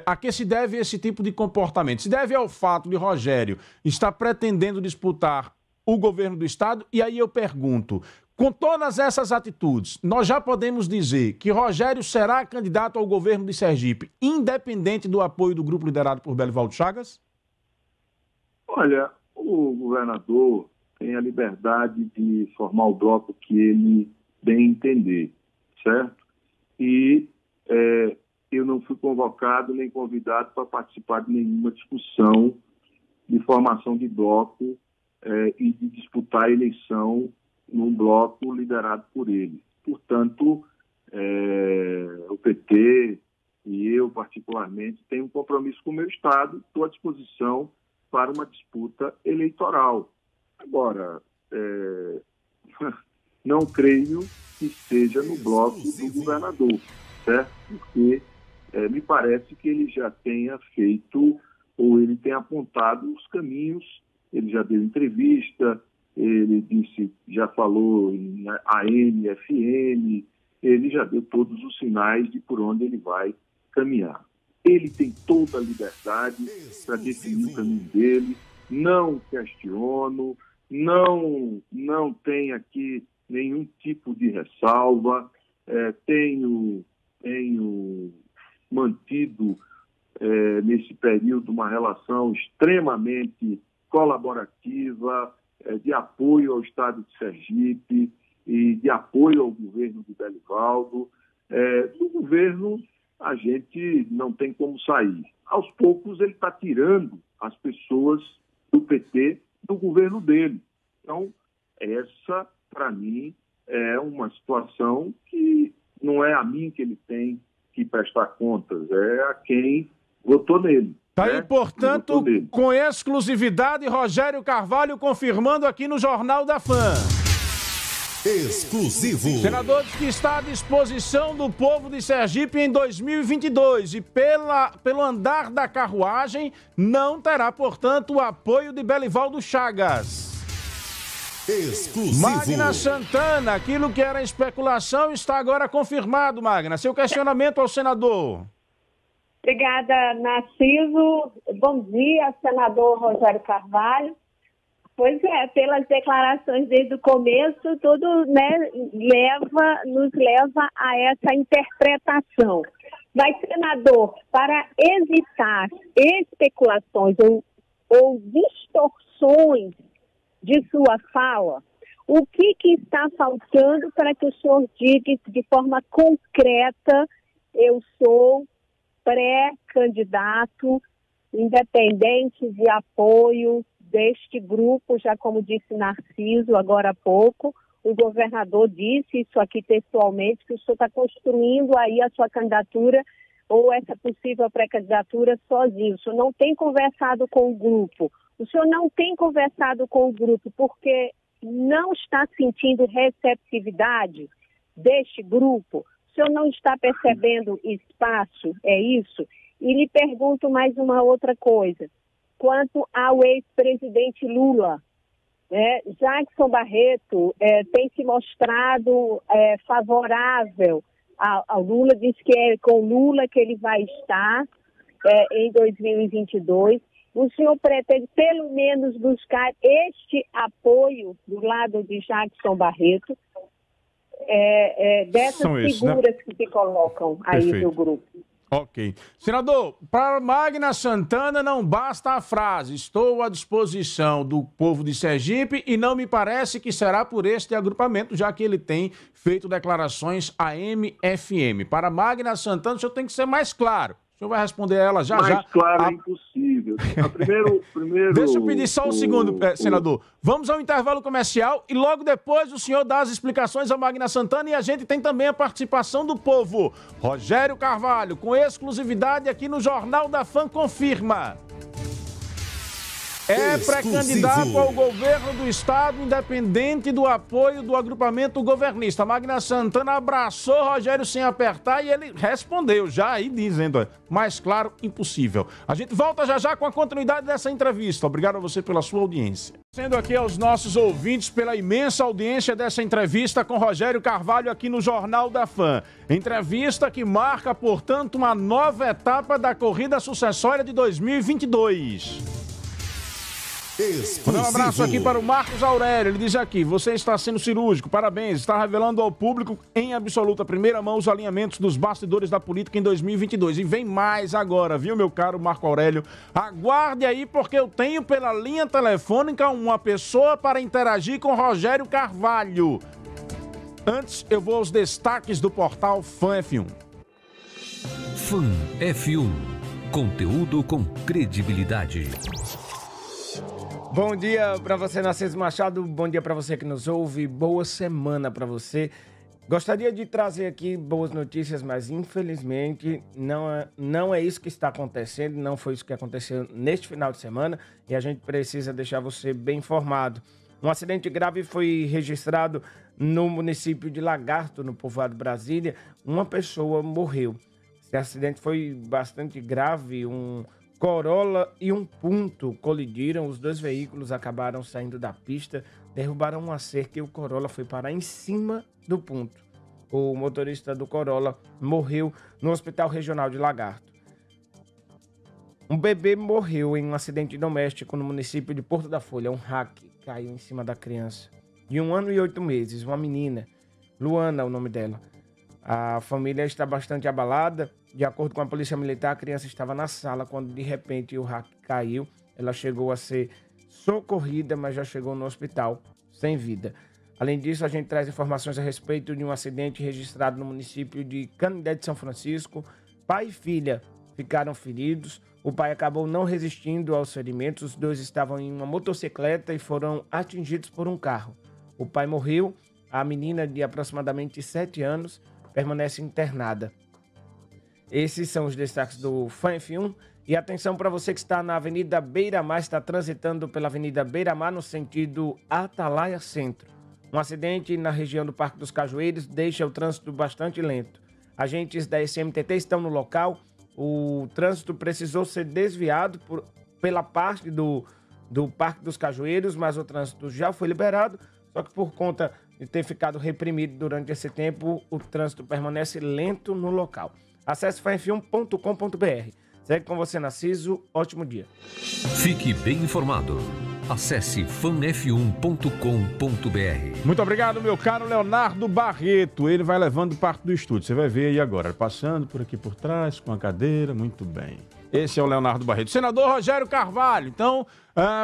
a que se deve esse tipo de comportamento? Se deve ao fato de Rogério estar pretendendo disputar o governo do Estado? E aí eu pergunto, com todas essas atitudes, nós já podemos dizer que Rogério será candidato ao governo de Sergipe, independente do apoio do grupo liderado por Belivaldo Chagas? Olha, o governador tem a liberdade de formar o bloco que ele bem entender, certo? E eu não fui convocado nem convidado para participar de nenhuma discussão de formação de bloco e de disputar a eleição num bloco liderado por ele. Portanto, o PT e eu, particularmente, tenho um compromisso com o meu Estado, estou à disposição para uma disputa eleitoral. Agora, não creio que seja no bloco do governador, certo? Porque me parece que ele já tenha feito, ou ele tenha apontado os caminhos, ele já deu entrevista, ele já falou em AM, FM, ele já deu todos os sinais de por onde ele vai caminhar. Ele tem toda a liberdade para definir o caminho dele, não questiono, não tem aqui nenhum tipo de ressalva, tenho mantido nesse período uma relação extremamente colaborativa, de apoio ao Estado de Sergipe e de apoio ao governo de Belivaldo. Do governo, a gente não tem como sair. Aos poucos, ele está tirando as pessoas do PT do governo dele. Então, essa, para mim, é uma situação que não é a mim que ele tem que prestar contas, é a quem votou nele. Tá aí, portanto, com exclusividade, Rogério Carvalho confirmando aqui no Jornal da Fã. Exclusivo. Senador diz que está à disposição do povo de Sergipe em 2022 e pelo andar da carruagem não terá, portanto, o apoio de Belivaldo Chagas. Exclusivo. Magna Santana, aquilo que era especulação está agora confirmado, Magna. Seu questionamento ao senador. Obrigada, Narciso. Bom dia, senador Rogério Carvalho. Pois é, pelas declarações desde o começo, tudo, né, nos leva a essa interpretação. Mas, senador, para evitar especulações ou distorções de sua fala, o que está faltando para que o senhor diga de forma concreta: eu sou pré-candidato, independente de apoio deste grupo, já como disse Narciso agora há pouco, o governador disse isso aqui textualmente, que o senhor está construindo aí a sua candidatura ou essa possível pré-candidatura sozinho. O senhor não tem conversado com o grupo. O senhor não tem conversado com o grupo porque não está sentindo receptividade deste grupo. O senhor não está percebendo espaço, é isso? E lhe pergunto mais uma outra coisa. Quanto ao ex-presidente Lula, Jackson Barreto tem se mostrado favorável ao Lula, diz que é com Lula que ele vai estar em 2022. O senhor pretende, pelo menos, buscar este apoio do lado de Jackson Barreto, dessas figuras, né, que se colocam aí no grupo? Ok. Senador, para Magna Santana não basta a frase "estou à disposição do povo de Sergipe" e não me parece que será por este agrupamento, já que ele tem feito declarações à MFM. Para Magna Santana, o senhor tem que ser mais claro. O senhor vai responder a ela já. Mais claro é impossível. Primeiro... Deixa eu pedir só um segundo, senador. Vamos ao intervalo comercial e logo depois o senhor dá as explicações a Magna Santana e a gente tem também a participação do povo. Rogério Carvalho, com exclusividade aqui no Jornal da Fã, confirma. É pré-candidato ao governo do estado, independente do apoio do agrupamento governista. Magna Santana abraçou Rogério sem apertar e ele respondeu já aí dizendo, mais claro, impossível. A gente volta já com a continuidade dessa entrevista. Obrigado a você pela sua audiência. Sendo aqui aos nossos ouvintes pela imensa audiência dessa entrevista com Rogério Carvalho aqui no Jornal da Fã. Entrevista que marca, portanto, uma nova etapa da corrida sucessória de 2022. Um abraço aqui para o Marcos Aurélio, ele diz aqui: você está sendo cirúrgico, parabéns, está revelando ao público em absoluta primeira mão os alinhamentos dos bastidores da política em 2022. E vem mais agora, viu, meu caro Marco Aurélio? Aguarde aí, porque eu tenho pela linha telefônica uma pessoa para interagir com Rogério Carvalho. Antes, eu vou aos destaques do portal Fã F1. Fã F1, conteúdo com credibilidade. Bom dia para você, Narciso Machado. Bom dia para você que nos ouve. Boa semana para você. Gostaria de trazer aqui boas notícias, mas infelizmente não é isso que está acontecendo. Não foi isso que aconteceu neste final de semana e a gente precisa deixar você bem informado. Um acidente grave foi registrado no município de Lagarto, no povoado Brasília. Uma pessoa morreu. Esse acidente foi bastante grave. Um Corolla e um Punto colidiram, os dois veículos acabaram saindo da pista, derrubaram uma cerca e o Corolla foi parar em cima do Punto. O motorista do Corolla morreu no Hospital Regional de Lagarto. Um bebê morreu em um acidente doméstico no município de Porto da Folha. Um hack caiu em cima da criança. De 1 ano e 8 meses, uma menina, Luana é o nome dela. A família está bastante abalada. De acordo com a polícia militar, a criança estava na sala quando de repente o hack caiu. Ela chegou a ser socorrida, mas já chegou no hospital sem vida. Além disso, a gente traz informações a respeito de um acidente registrado no município de Canindé de São Francisco. Pai e filha ficaram feridos. O pai acabou não resistindo aos ferimentos. Os dois estavam em uma motocicleta e foram atingidos por um carro. O pai morreu. A menina, de aproximadamente 7 anos, permanece internada. Esses são os destaques do Fã F1. E atenção para você que está na Avenida Beira-Mar, está transitando pela Avenida Beira-Mar no sentido Atalaia Centro. Um acidente na região do Parque dos Cajueiros deixa o trânsito bastante lento. Agentes da SMTT estão no local. O trânsito precisou ser desviado pela parte do Parque dos Cajueiros, mas o trânsito já foi liberado. Só que por conta de ter ficado reprimido durante esse tempo, o trânsito permanece lento no local. Acesse fanf1.com.br. Segue com você, Narciso. Ótimo dia. Fique bem informado. Acesse fanf1.com.br. Muito obrigado, meu caro Leonardo Barreto. Ele vai levando parte do estúdio. Você vai ver aí agora. Passando por aqui por trás, com a cadeira. Muito bem. Esse é o Leonardo Barreto. Senador Rogério Carvalho. Então,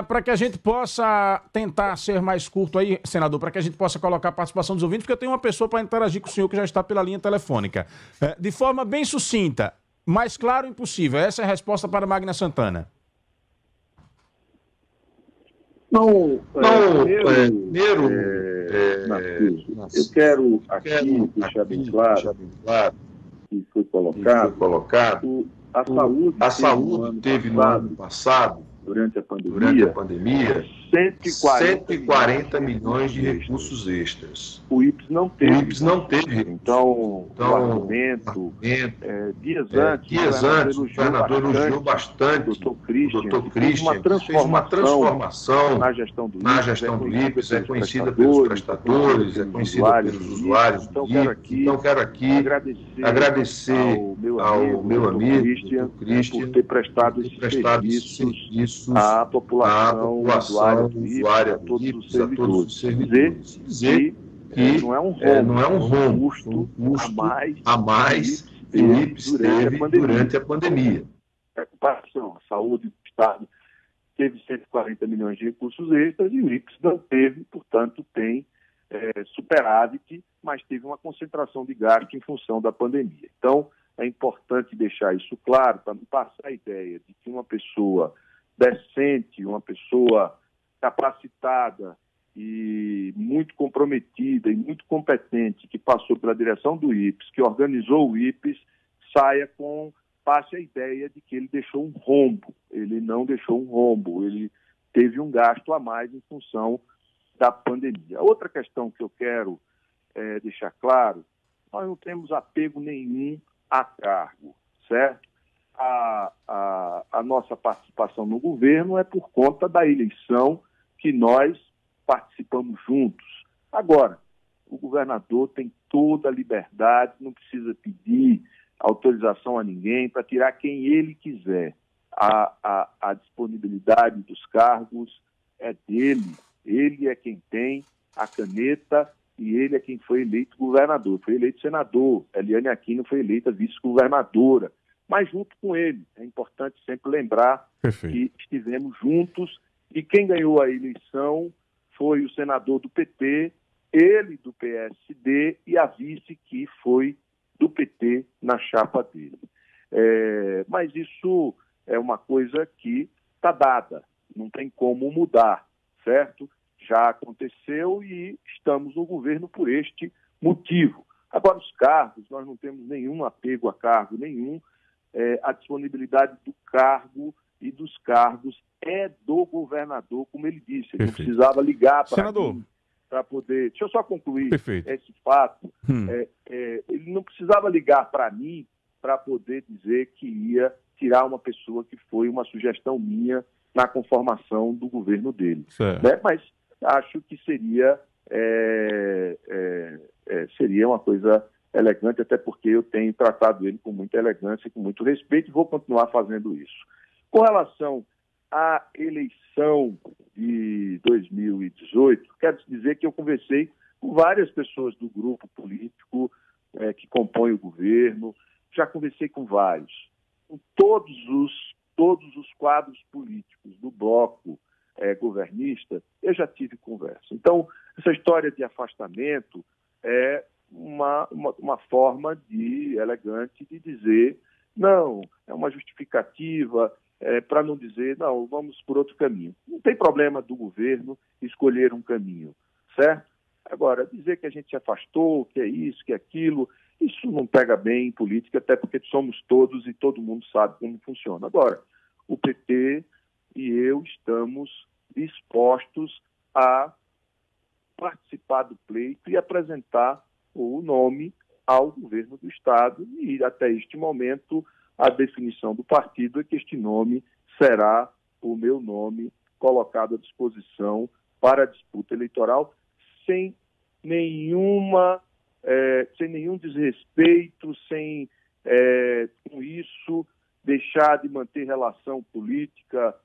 para que a gente possa tentar ser mais curto aí, senador, para que a gente possa colocar a participação dos ouvintes, porque eu tenho uma pessoa para interagir com o senhor que já está pela linha telefônica. De forma bem sucinta, mais claro impossível. Essa é a resposta para Magna Santana. Primeiro, eu quero aqui deixar bem claro que foi colocado, a saúde teve no ano passado, durante a pandemia, 140 milhões de recursos extras. O IPES não teve. O IPES não teve. Então, o argumento, dias antes, o governador elogiou bastante o Dr. Christian, fez uma transformação na gestão do IPES, é conhecida pelos prestadores, é conhecida pelos usuários do IPES. Então, quero aqui agradecer ao meu amigo, Christian, por ter prestado esses serviços à população usuária, a todos os servidores. Dizer que não é um rombo, custo a mais que o IPES teve durante a pandemia. Preocupação, a saúde do Estado teve 140 milhões de recursos extras e o IPES não teve, portanto, tem superávit, mas teve uma concentração de gasto em função da pandemia. Então, é importante deixar isso claro, para não passar a ideia de que uma pessoa decente, uma pessoa capacitada e muito comprometida e muito competente, que passou pela direção do IPES, que organizou o IPES, passe a ideia de que ele deixou um rombo. Ele não deixou um rombo, ele teve um gasto a mais em função da pandemia. Outra questão que eu quero deixar claro, nós não temos apego nenhum a cargo, certo? A nossa participação no governo é por conta da eleição que nós participamos juntos. Agora, o governador tem toda a liberdade, não precisa pedir autorização a ninguém para tirar quem ele quiser. A disponibilidade dos cargos é dele. Ele é quem tem a caneta e ele é quem foi eleito governador. Foi eleito senador. Eliane Aquino foi eleita vice-governadora. Mas junto com ele. É importante sempre lembrar que estivemos juntos e quem ganhou a eleição foi o senador do PT, ele do PSD e a vice que foi do PT na chapa dele. Mas isso é uma coisa que está dada, não tem como mudar, certo? Já aconteceu e estamos no governo por este motivo. Agora, os cargos, nós não temos nenhum apego a cargo nenhum, a disponibilidade do cargo e dos cargos é do governador, como ele disse. Ele não precisava ligar para mim para poder... Deixa eu só concluir esse fato. Ele não precisava ligar para mim para poder dizer que ia tirar uma pessoa que foi uma sugestão minha na conformação do governo dele. Né? Mas acho que seria uma coisa elegante, até porque eu tenho tratado ele com muita elegância e com muito respeito e vou continuar fazendo isso. Com relação à eleição de 2018, quero dizer que eu conversei com várias pessoas do grupo político que compõe o governo, já conversei com vários, com todos os quadros políticos do bloco governista, eu já tive conversa. Então, essa história de afastamento é uma forma elegante de dizer, não, é uma justificativa para não dizer, não, vamos por outro caminho. Não tem problema do governo escolher um caminho, certo? Agora, dizer que a gente se afastou, que é isso, que é aquilo, isso não pega bem em política, até porque somos todos e todo mundo sabe como funciona. Agora, o PT e eu estamos dispostos a participar do pleito e apresentar o nome ao governo do Estado e, até este momento, a definição do partido é que este nome será o meu nome colocado à disposição para a disputa eleitoral sem nenhum desrespeito, sem, com isso, deixar de manter relação política,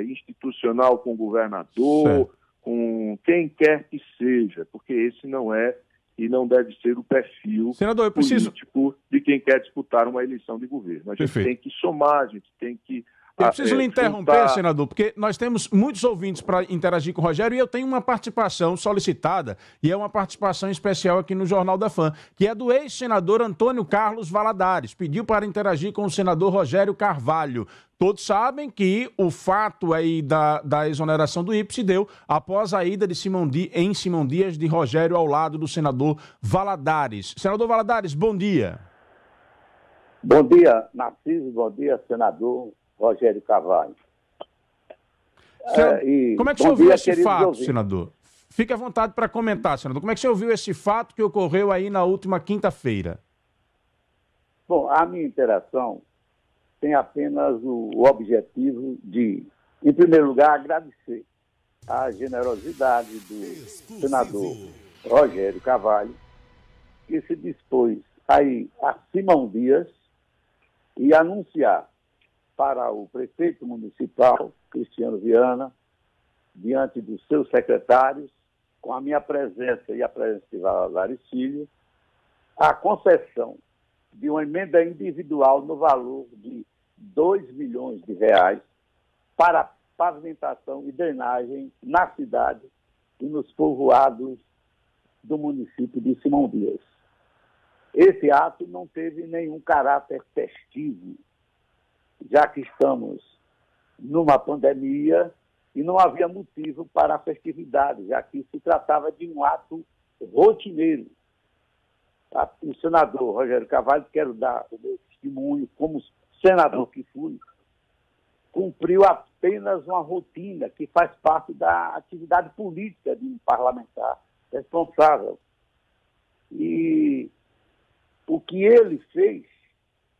institucional com o governador, com quem quer que seja, porque esse não é e não deve ser o perfil político de quem quer disputar uma eleição de governo. A gente tem que somar, a gente tem que... Eu preciso lhe interromper, senador, porque nós temos muitos ouvintes para interagir com o Rogério e eu tenho uma participação solicitada, e é uma participação especial aqui no Jornal da Fã, que é do ex-senador Antônio Carlos Valadares. Pediu para interagir com o senador Rogério Carvalho. Todos sabem que o fato aí da exoneração do IPES se deu após a ida em Simão Dias de Rogério ao lado do senador Valadares. Senador Valadares, bom dia. Bom dia, Narciso. Bom dia, senador Rogério Carvalho. Como é que o senhor viu esse fato, senador? Fique à vontade para comentar, senador. Como é que o senhor viu esse fato que ocorreu aí na última quinta-feira? Bom, a minha interação tem apenas o objetivo de, em primeiro lugar, agradecer a generosidade do senador Rogério Carvalho, que se dispôs a ir a Simão Dias e anunciar para o prefeito municipal, Cristiano Viana, diante dos seus secretários, com a minha presença e a presença de Valadares Filho, a concessão de uma emenda individual no valor de R$2 milhões para pavimentação e drenagem na cidade e nos povoados do município de Simão Dias. Esse ato não teve nenhum caráter festivo, já que estamos numa pandemia e não havia motivo para a festividade, já que se tratava de um ato rotineiro. O senador Rogério Carvalho, quero dar o meu testemunho, como senador que fui, cumpriu apenas uma rotina que faz parte da atividade política de um parlamentar responsável. E o que ele fez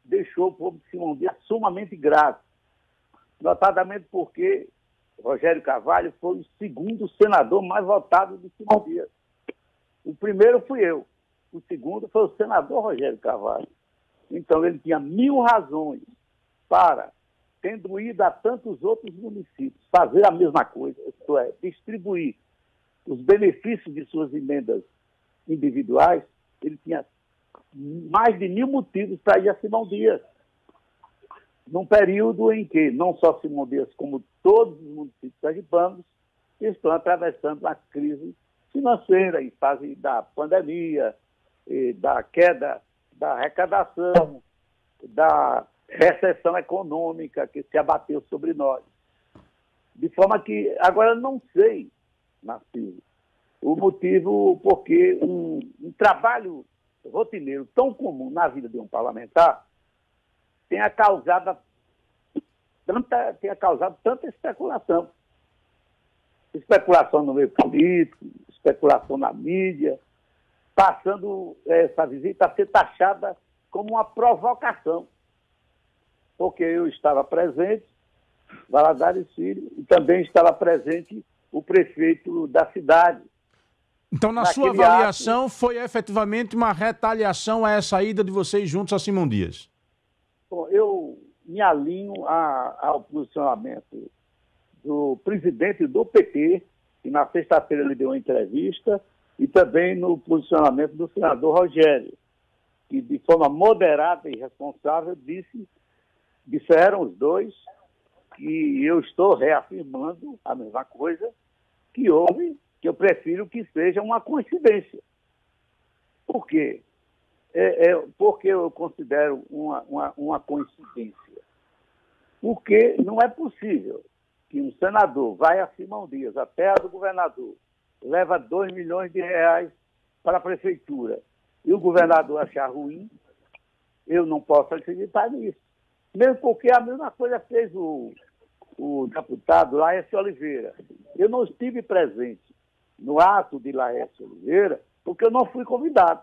deixou o povo de Simão Dias sumamente grato, notadamente porque Rogério Carvalho foi o segundo senador mais votado de Simão Dias. O primeiro fui eu, o segundo foi o senador Rogério Carvalho. Então ele tinha 1000 razões para, tendo ido a tantos outros municípios, fazer a mesma coisa, isto é, distribuir os benefícios de suas emendas individuais. Ele tinha mais de 1000 motivos para ir a Simão Dias, num período em que não só Simão Dias, como todos os municípios sergipanos, estão atravessando uma crise financeira em fase da pandemia, da queda da arrecadação, da recessão econômica que se abateu sobre nós. De forma que, agora não sei, Narciso, o motivo porque um trabalho rotineiro tão comum na vida de um parlamentar tenha causado tanta especulação. Especulação no meio político, especulação na mídia, passando essa visita a ser taxada como uma provocação. Porque eu estava presente, Valadares Filho, e também estava presente o prefeito da cidade. Então, na sua avaliação, foi efetivamente uma retaliação a essa ida de vocês juntos a Simão Dias? Bom, eu me alinho ao posicionamento do presidente do PT, que na sexta-feira ele deu uma entrevista, e também no posicionamento do senador Rogério, que de forma moderada e responsável disseram os dois, que eu estou reafirmando a mesma coisa, que eu prefiro que seja uma coincidência. Por quê? Porque eu considero uma coincidência. Porque não é possível que um senador vai a Simão Dias, a terra do governador, leva R$2 milhões para a prefeitura, e o governador achar ruim. Eu não posso acreditar nisso. Mesmo porque a mesma coisa fez o deputado Laércio Oliveira. Eu não estive presente no ato de Laércio Oliveira porque eu não fui convidado.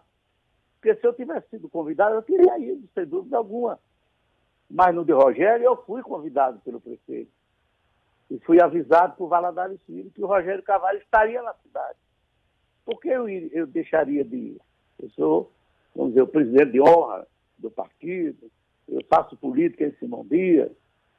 Porque se eu tivesse sido convidado, eu teria ido, sem dúvida alguma. Mas no de Rogério, eu fui convidado pelo prefeito. E fui avisado por Valadares Filho que o Rogério Carvalho estaria na cidade. Por que eu deixaria de ir? Eu sou, vamos dizer, o presidente de honra do partido, eu faço política em Simão Dias,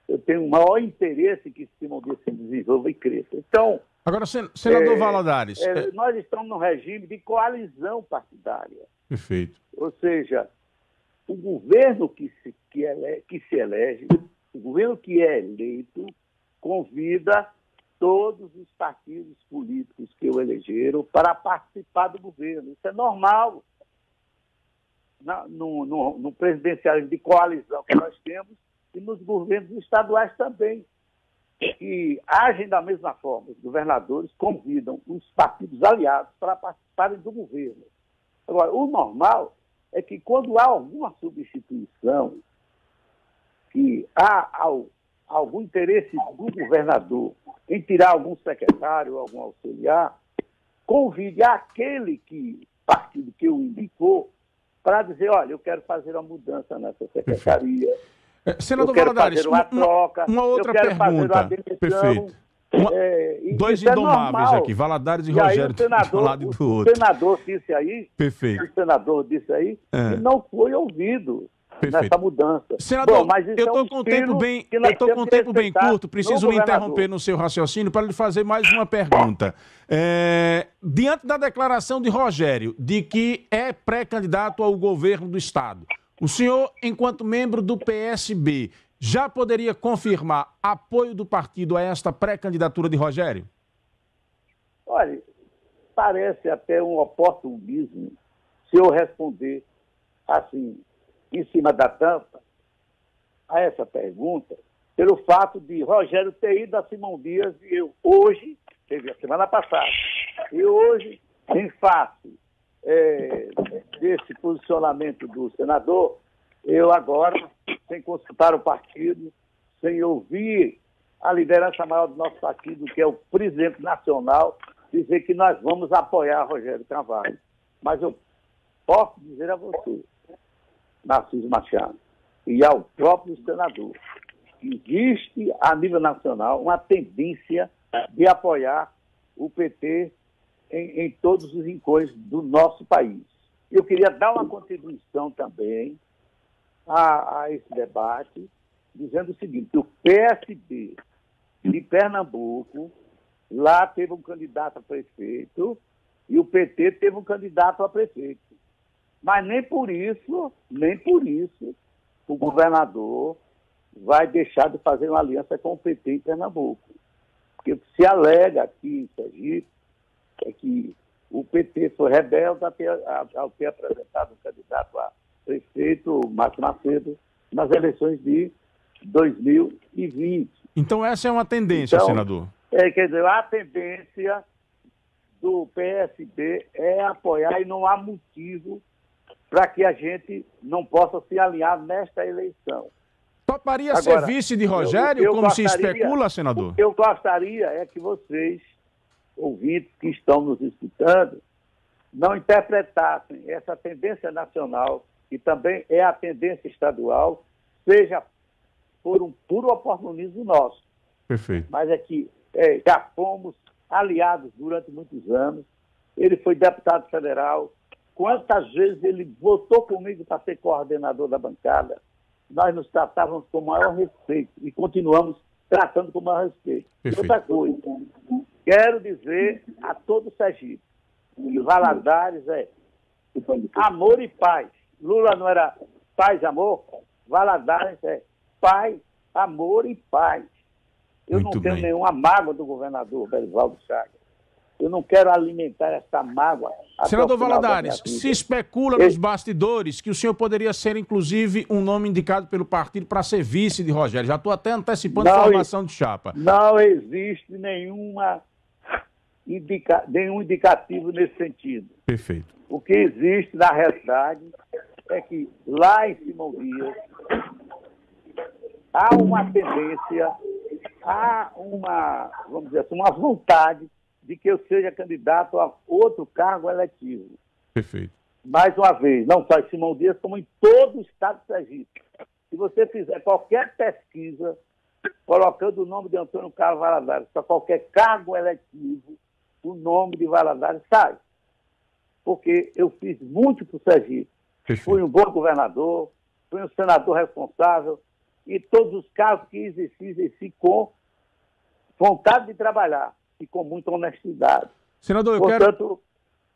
eu tenho o maior interesse que Simão Dias se desenvolva e cresça. Então... Agora, senador Valadares... nós estamos num regime de coalizão partidária. Perfeito. Ou seja, o governo que se elege, o governo que é eleito, convida todos os partidos políticos que o elegeram para participar do governo. Isso é normal. No presidencialismo de coalizão que nós temos e nos governos estaduais também, que agem da mesma forma. Os governadores convidam os partidos aliados para participarem do governo. Agora, o normal é que quando há alguma substituição, que há algum interesse do governador em tirar algum secretário, algum auxiliar, convide aquele partido que o indicou para dizer, olha, eu quero fazer uma mudança nessa secretaria. Senador eu quero Valadares, fazer uma troca, uma outra eu quero pergunta. fazer uma demissão. Perfeito. Dois indomáveis aqui, Valadares e Rogério, de um lado e do outro. O senador disse aí, Perfeito. O senador disse aí que não foi ouvido nessa mudança. Senador, bom, mas eu estou com o tempo bem curto, preciso lhe interromper no seu raciocínio para lhe fazer mais uma pergunta. Diante da declaração de Rogério de que é pré-candidato ao governo do Estado, o senhor, enquanto membro do PSB, já poderia confirmar apoio do partido a esta pré-candidatura de Rogério? Olha, parece até um oportunismo se eu responder assim, em cima da tampa, a essa pergunta, pelo fato de Rogério ter ido a Simão Dias e eu hoje, teve a semana passada, e hoje, em face desse posicionamento do senador, eu agora, sem consultar o partido, sem ouvir a liderança maior do nosso partido, que é o presidente nacional, dizer que nós vamos apoiar Rogério Carvalho. Mas eu posso dizer a você, Narciso Machado, e ao próprio senador, que existe a nível nacional uma tendência de apoiar o PT em todos os rincões do nosso país. Eu queria dar uma contribuição também a esse debate, dizendo o seguinte, que o PSD de Pernambuco, lá teve um candidato a prefeito e o PT teve um candidato a prefeito. Mas nem por isso o governador vai deixar de fazer uma aliança com o PT em Pernambuco. Porque o que se alega aqui em Sergipe é que o PT foi rebelde ao ter apresentado um candidato a prefeito, Márcio Macedo, nas eleições de 2020. Então essa é uma tendência, senador? Quer dizer, a tendência do PSD é apoiar e não há motivo para que a gente não possa se alinhar nesta eleição. Toparia agora, ser vice de Rogério, como se especula, senador? O que eu gostaria é que vocês, ouvintes que estão nos escutando, não interpretassem essa tendência nacional, que também é a tendência estadual, seja por um puro oportunismo nosso. Perfeito. Mas é que já fomos aliados durante muitos anos. Ele foi deputado federal. Quantas vezes ele votou comigo para ser coordenador da bancada? Nós nos tratávamos com o maior respeito e continuamos tratando com o maior respeito. Perfeito. Outra coisa, quero dizer a todo o Sergipe que Valadares é amor e paz. Lula não era paz e amor? Valadares é paz, amor e paz. Eu Muito não tenho bem. nenhuma mágoa do governador Belivaldo Chagas. Eu não quero alimentar essa mágoa. Senador Valadares, se especula nos bastidores que o senhor poderia ser, inclusive, um nome indicado pelo partido para ser vice de Rogério. Já estou até antecipando a formação de chapa. Não existe nenhum indicativo nesse sentido. Perfeito. O que existe, na realidade, é que lá em Simão Dias há uma tendência, há vamos dizer assim, uma vontade de que eu seja candidato a outro cargo eletivo. Perfeito. Mais uma vez, não só em Simão Dias, como em todo o estado de Sergipe. Se você fizer qualquer pesquisa, colocando o nome de Antônio Carlos Valadares para qualquer cargo eletivo, o nome de Valadares sai. Porque eu fiz muito para o Sergipe. Perfeito. Fui um bom governador, fui um senador responsável, e todos os cargos que exerci com vontade de trabalhar e com muita honestidade. Senador,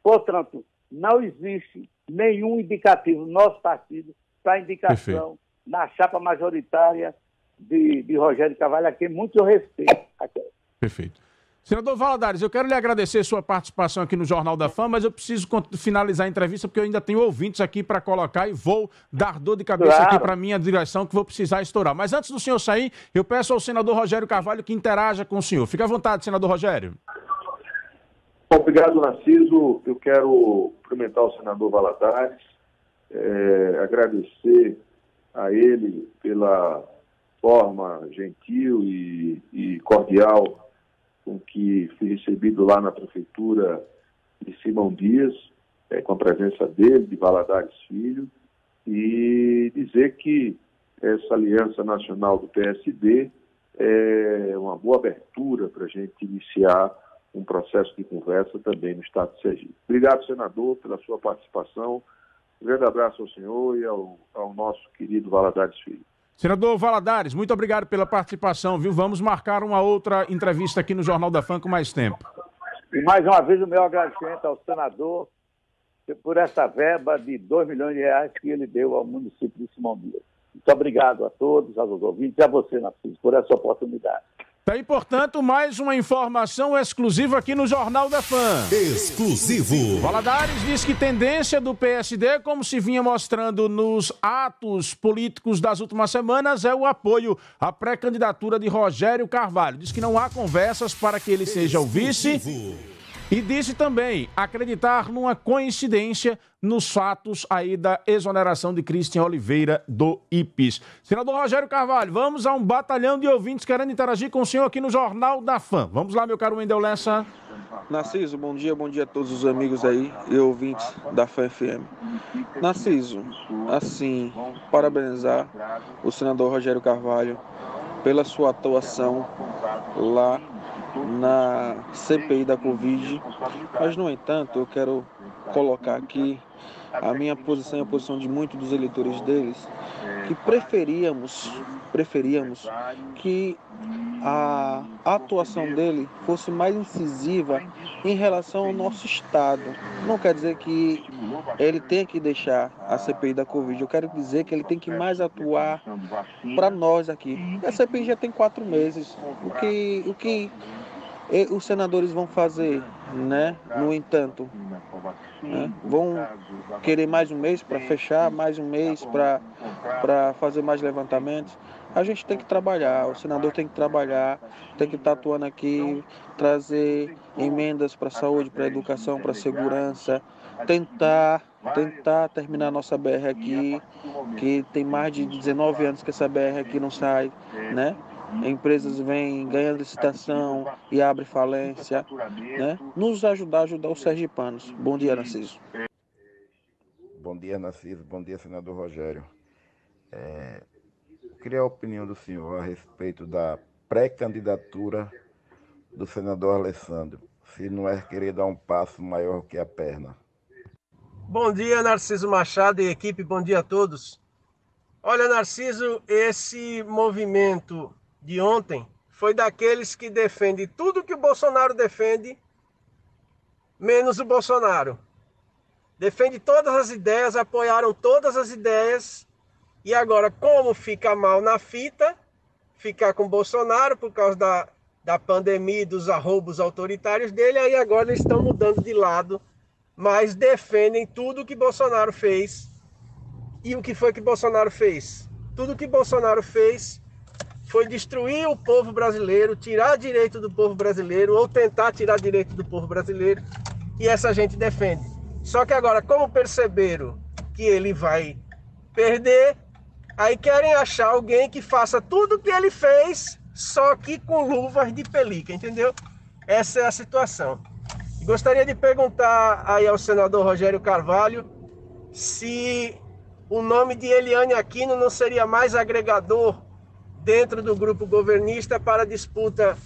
Portanto, não existe nenhum indicativo no nosso partido para indicação Perfeito. na chapa majoritária de Rogério Carvalho, a quem muito eu respeito. Perfeito. Senador Valadares, eu quero lhe agradecer sua participação aqui no Jornal da Fama, mas eu preciso finalizar a entrevista porque eu ainda tenho ouvintes aqui para colocar e vou dar dor de cabeça aqui para a minha direção que vou precisar estourar. Mas antes do senhor sair, eu peço ao senador Rogério Carvalho que interaja com o senhor. Fique à vontade, senador Rogério. Obrigado, Narciso. Eu quero cumprimentar o senador Valadares, agradecer a ele pela forma gentil e cordial com que fui recebido lá na Prefeitura de Simão Dias, com a presença dele, de Valadares Filho, e dizer que essa aliança nacional do PSD é uma boa abertura para a gente iniciar um processo de conversa também no estado de Sergipe. Obrigado, senador, pela sua participação. Um grande abraço ao senhor e ao nosso querido Valadares Filho. Senador Valadares, muito obrigado pela participação, viu? Vamos marcar uma outra entrevista aqui no Jornal da Fã com mais tempo. E mais uma vez o meu agradecimento ao senador por essa verba de R$2 milhões que ele deu ao município de Simão Dias. Muito obrigado a todos, aos ouvintes e a você, Narciso, por essa oportunidade. Tá aí, portanto, mais uma informação exclusiva aqui no Jornal da Fã. Exclusivo. Valadares diz que tendência do PSD, como se vinha mostrando nos atos políticos das últimas semanas, é o apoio à pré-candidatura de Rogério Carvalho. Diz que não há conversas para que ele seja o vice. E disse também acreditar numa coincidência nos fatos aí da exoneração de Cristian Oliveira do IPES. Senador Rogério Carvalho, vamos a um batalhão de ouvintes querendo interagir com o senhor aqui no Jornal da Fã. Vamos lá, meu caro Wendel Lessa. Narciso, bom dia a todos os amigos aí e ouvintes da Fã FM. Narciso, assim, parabenizar o senador Rogério Carvalho pela sua atuação lá na CPI da Covid, mas, no entanto, eu quero colocar aqui a minha posição e a posição de muitos dos eleitores deles, que preferíamos que a atuação dele fosse mais incisiva em relação ao nosso Estado. Não quer dizer que ele tenha que deixar a CPI da Covid, eu quero dizer que ele tem que mais atuar para nós aqui. E a CPI já tem 4 meses. O que os senadores vão fazer, né? No entanto, né? Vão querer mais um mês para fechar, mais um mês para fazer mais levantamentos. A gente tem que trabalhar, o senador tem que trabalhar, tem que estar atuando aqui, trazer emendas para a saúde, para a educação, para a segurança, tentar terminar a nossa BR aqui, que tem mais de 19 anos que essa BR aqui não sai, né? Empresas vêm ganhando licitação e abrem falência, né? Nos ajudar os sergipanos. Bom dia, Narciso. Bom dia, Narciso. Bom dia, senador Rogério. Eu queria a opinião do senhor a respeito da pré-candidatura do senador Alessandro. Se não é querer dar um passo maior que a perna. Bom dia, Narciso Machado e equipe. Bom dia a todos. Olha, Narciso, esse movimento de ontem foi daqueles que defendem tudo que o Bolsonaro defende, menos o Bolsonaro. Defende todas as ideias, apoiaram todas as ideias, e agora, como fica mal na fita, ficar com o Bolsonaro por causa da pandemia e dos arroubos autoritários dele, aí agora eles estão mudando de lado, mas defendem tudo que Bolsonaro fez. E o que foi que Bolsonaro fez? Tudo que Bolsonaro fez foi destruir o povo brasileiro, tirar direito do povo brasileiro, ou tentar tirar direito do povo brasileiro, e essa gente defende. Só que agora, como perceberam que ele vai perder, aí querem achar alguém que faça tudo o que ele fez, só que com luvas de pelica, entendeu? Essa é a situação. Gostaria de perguntar aí ao senador Rogério Carvalho se o nome de Eliane Aquino não seria mais agregador dentro do grupo governista para a disputa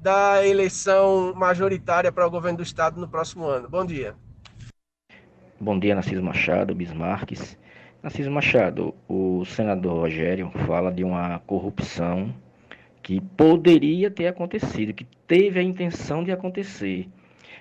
da eleição majoritária para o governo do estado no próximo ano. Bom dia. Bom dia, Narciso Machado, Bismarques. Narciso Machado, o senador Rogério fala de uma corrupção que poderia ter acontecido, que teve a intenção de acontecer,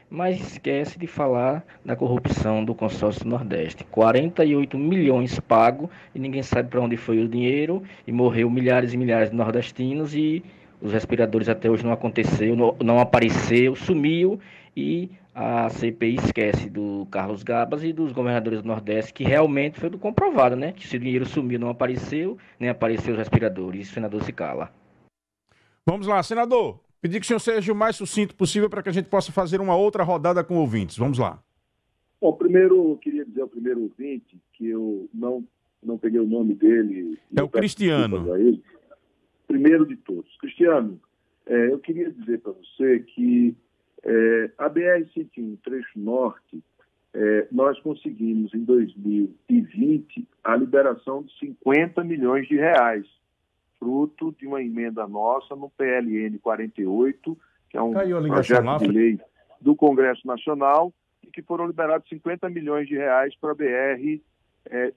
mas esquece de falar da corrupção do consórcio do Nordeste. 48 milhões pago e ninguém sabe para onde foi o dinheiro, e morreu milhares e milhares de nordestinos, e os respiradores até hoje não aconteceu, não apareceu, sumiu, e a CPI esquece do Carlos Gabas e dos governadores do Nordeste, que realmente foi comprovado, né? Que se o dinheiro sumiu, não apareceu, nem apareceu os respiradores, e o senador se cala. Vamos lá, senador. Pedir que o senhor seja o mais sucinto possível para que a gente possa fazer uma outra rodada com ouvintes. Vamos lá. Bom, primeiro eu queria dizer ao primeiro ouvinte que eu não peguei o nome dele. É o Cristiano. primeiro de todos. Cristiano, eu queria dizer para você que a BR-101, trecho norte, nós conseguimos em 2020 a liberação de 50 milhões de reais, fruto de uma emenda nossa no PLN 48, que é um projeto de lei do Congresso Nacional, e que foram liberados 50 milhões de reais para a BR,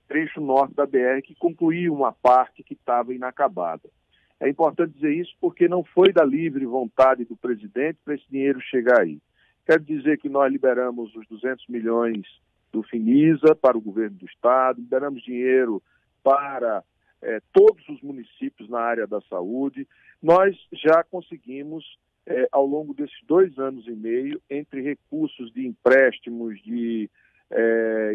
trecho norte da BR, que concluiu uma parte que estava inacabada. É importante dizer isso porque não foi da livre vontade do presidente para esse dinheiro chegar aí. Quero dizer que nós liberamos os 200 milhões do Finisa para o governo do Estado, liberamos dinheiro para todos os municípios na área da saúde. Nós já conseguimos, ao longo desses 2 anos e meio, entre recursos de empréstimos, de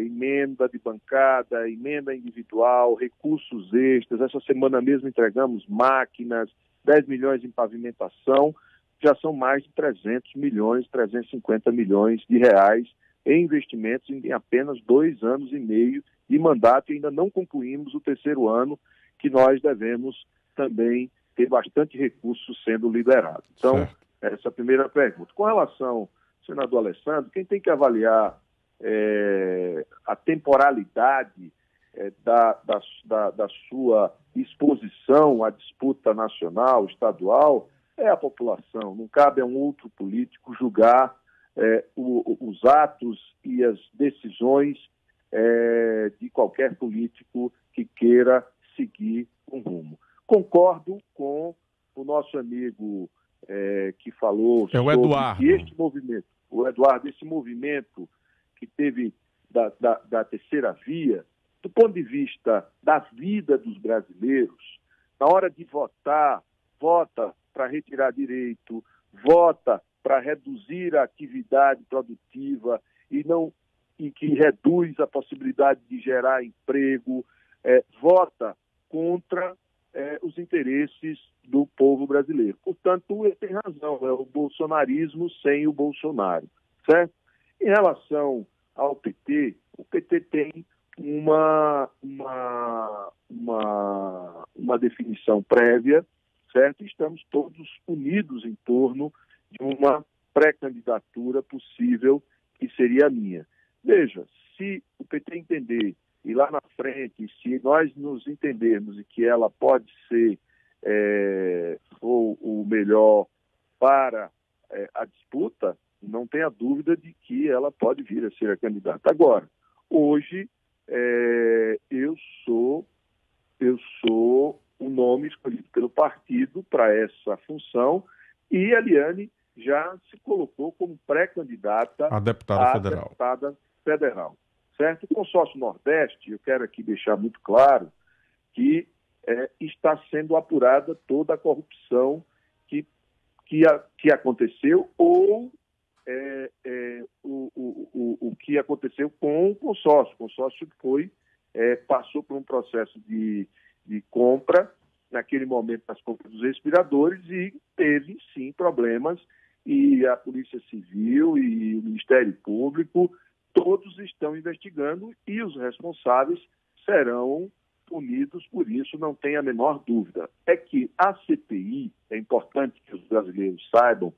emenda de bancada, emenda individual, recursos extras. Essa semana mesmo entregamos máquinas, 10 milhões em pavimentação, já são mais de 300 milhões, 350 milhões de reais em investimentos em apenas 2 anos e meio de mandato, e ainda não concluímos o 3º ano, que nós devemos também ter bastante recursos sendo liberados. Então, essa é a primeira pergunta. Com relação ao senador Alessandro, quem tem que avaliar a temporalidade da sua exposição à disputa nacional, estadual, é a população. Não cabe a um outro político julgar os atos e as decisões de qualquer político que queira seguir um rumo. Concordo com o nosso amigo que falou sobre este movimento, o Eduardo, esse movimento que teve da terceira via, do ponto de vista da vida dos brasileiros, na hora de votar, vota para retirar direito, vota para reduzir a atividade produtiva e que reduz a possibilidade de gerar emprego, vota contra os interesses do povo brasileiro. Portanto, ele tem razão, é o bolsonarismo sem o Bolsonaro, certo? Em relação ao PT, o PT tem uma definição prévia, certo? Estamos todos unidos em torno de uma pré-candidatura possível, que seria a minha. Veja, se o PT entender, e lá na frente, se nós nos entendermos e que ela pode ser o melhor para a disputa, não tenha dúvida de que ela pode vir a ser a candidata. Agora, hoje, eu sou o nome escolhido pelo partido para essa função, e a Eliane já se colocou como pré-candidata a deputada federal. Certo? O consórcio Nordeste, eu quero aqui deixar muito claro que está sendo apurada toda a corrupção que aconteceu ou o que aconteceu com o consórcio. O consórcio passou por um processo de compra, naquele momento das compras dos respiradores, e teve, sim, problemas, e a Polícia Civil e o Ministério Público, todos estão investigando e os responsáveis serão punidos por isso, não tem a menor dúvida. É que a CPI, é importante que os brasileiros saibam,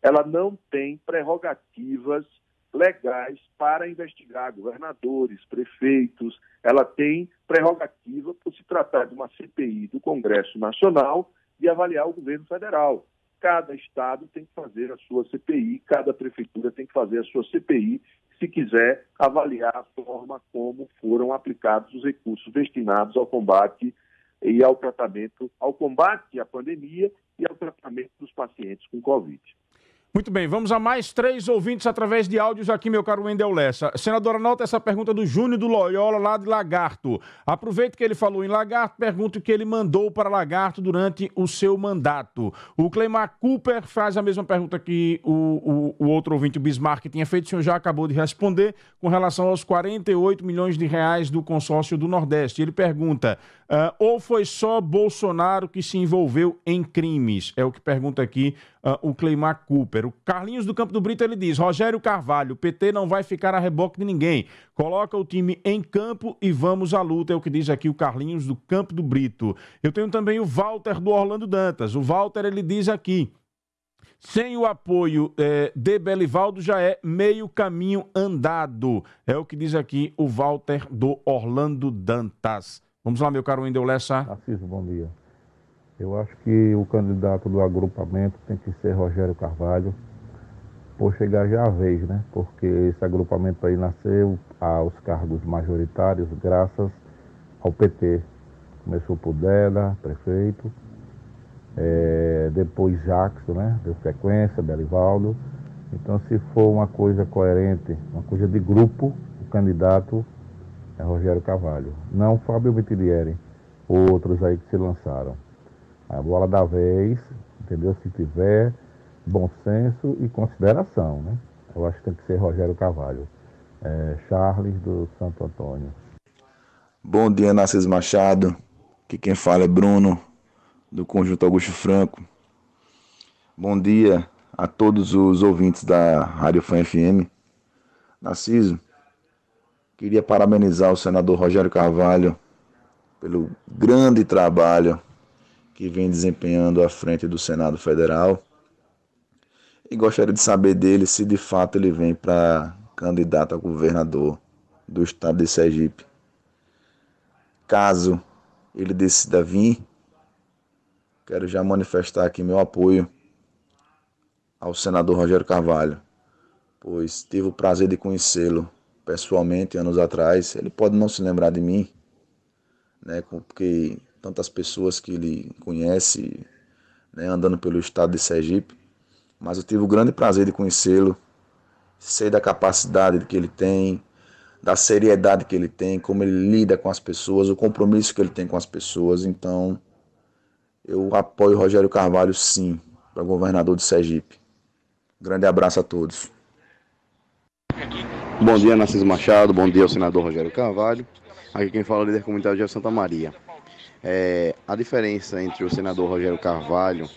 ela não tem prerrogativas legais para investigar governadores, prefeitos. Ela tem prerrogativa, por se tratar de uma CPI do Congresso Nacional, de avaliar o governo federal. Cada estado tem que fazer a sua CPI, cada prefeitura tem que fazer a sua CPI, se quiser avaliar a forma como foram aplicados os recursos destinados ao combate e ao tratamento, ao combate à pandemia e ao tratamento dos pacientes com Covid. Muito bem, vamos a mais 3 ouvintes através de áudios aqui, meu caro Wendel Lessa. Senadora, anota essa pergunta do Júnior do Loyola, lá de Lagarto. Aproveito que ele falou em Lagarto, pergunto o que ele mandou para Lagarto durante o seu mandato. O Cleimar Cooper faz a mesma pergunta que o outro ouvinte, o Bismarck, tinha feito. O senhor já acabou de responder com relação aos 48 milhões de reais do consórcio do Nordeste. Ele pergunta, ou foi só Bolsonaro que se envolveu em crimes? É o que pergunta aqui o Cleimar Cooper. O Carlinhos do Campo do Brito, ele diz: Rogério Carvalho, o PT não vai ficar a reboque de ninguém. Coloca o time em campo e vamos à luta. É o que diz aqui o Carlinhos do Campo do Brito. Eu tenho também o Walter do Orlando Dantas. O Walter, ele diz aqui: sem o apoio de Belivaldo já é meio caminho andado. É o que diz aqui o Walter do Orlando Dantas. Vamos lá, meu caro Wendel Lessa. Narciso, bom dia. Eu acho que o candidato do agrupamento tem que ser Rogério Carvalho, por chegar já a vez, né? Porque esse agrupamento aí nasceu aos cargos majoritários graças ao PT. Começou por Deda, prefeito, depois Jackson, né? Deu sequência, Belivaldo. Então, se for uma coisa coerente, uma coisa de grupo, o candidato é Rogério Carvalho. Não Fábio Vitilieri, outros aí que se lançaram. A bola da vez, entendeu? Se tiver bom senso e consideração, né? Eu acho que tem que ser Rogério Carvalho. Charles do Santo Antônio. Bom dia, Narciso Machado. Aqui quem fala é Bruno, do Conjunto Augusto Franco. Bom dia a todos os ouvintes da Rádio Fã FM. Narciso, queria parabenizar o senador Rogério Carvalho pelo grande trabalho que vem desempenhando à frente do Senado Federal. E gostaria de saber dele se de fato ele vem para candidato a governador do estado de Sergipe. Caso ele decida vir, quero já manifestar aqui meu apoio ao senador Rogério Carvalho, pois tive o prazer de conhecê-lo pessoalmente anos atrás. Ele pode não se lembrar de mim, né, porque tantas pessoas que ele conhece, né, andando pelo estado de Sergipe, mas eu tive o grande prazer de conhecê-lo, sei da capacidade que ele tem, da seriedade que ele tem, como ele lida com as pessoas, o compromisso que ele tem com as pessoas. Então, eu apoio o Rogério Carvalho, sim, para governador de Sergipe. Grande abraço a todos. Bom dia, Narciso Machado. Bom dia ao senador Rogério Carvalho. Aqui quem fala é o líder comunitário de Santa Maria. A diferença entre o senador Rogério Carvalho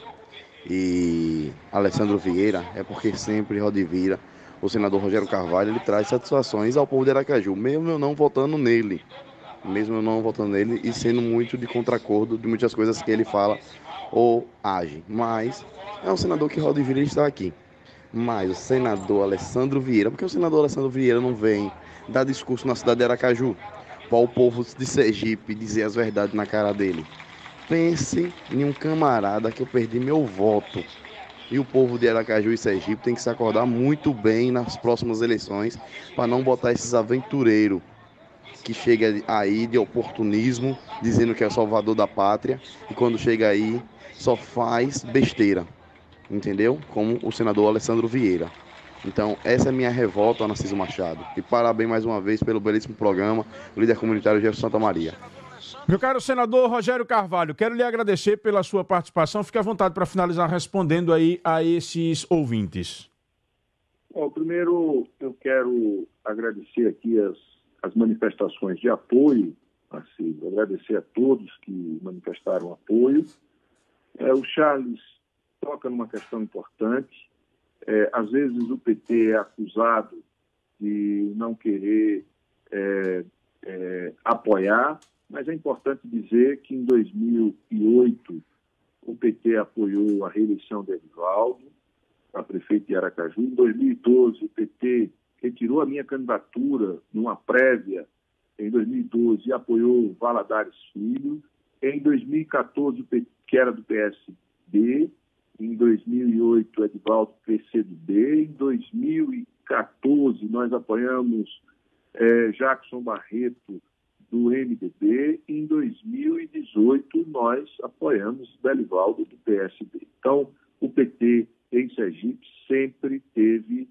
e Alessandro Vieira é porque sempre Rodivira, o senador Rogério Carvalho, ele traz satisfações ao povo de Aracaju, mesmo eu não votando nele e sendo muito de contracordo de muitas coisas que ele fala ou age. Mas é um senador que Rodivira está aqui. Mas o senador Alessandro Vieira, porque o senador Alessandro Vieira não vem dar discurso na cidade de Aracaju para o povo de Sergipe dizer as verdades na cara dele. Pense em um camarada que eu perdi meu voto. E o povo de Aracaju e Sergipe tem que se acordar muito bem nas próximas eleições para não botar esses aventureiros que chega aí de oportunismo, dizendo que é salvador da pátria, e quando chega aí só faz besteira, entendeu? Como o senador Alessandro Vieira. Então, essa é a minha revolta, Narciso Machado. E parabéns mais uma vez pelo belíssimo programa, o líder comunitário Jefferson Santa Maria. Meu caro senador Rogério Carvalho, quero lhe agradecer pela sua participação. Fique à vontade para finalizar respondendo aí a esses ouvintes. Bom, primeiro eu quero agradecer aqui as manifestações de apoio, Narciso, agradecer a todos que manifestaram apoio. O Charles toca numa questão importante. Às vezes o PT é acusado de não querer apoiar, mas é importante dizer que em 2008 o PT apoiou a reeleição de Edivaldo para prefeito de Aracaju. Em 2012 o PT retirou a minha candidatura numa prévia em 2012 e apoiou Valadares Filho. Em 2014 o PT, que era do PSD, em 2008 Edivaldo PCdoB, em 2014 nós apoiamos Jackson Barreto do MDB, e em 2018 nós apoiamos Belivaldo do PSB. Então, o PT em Sergipe sempre esteve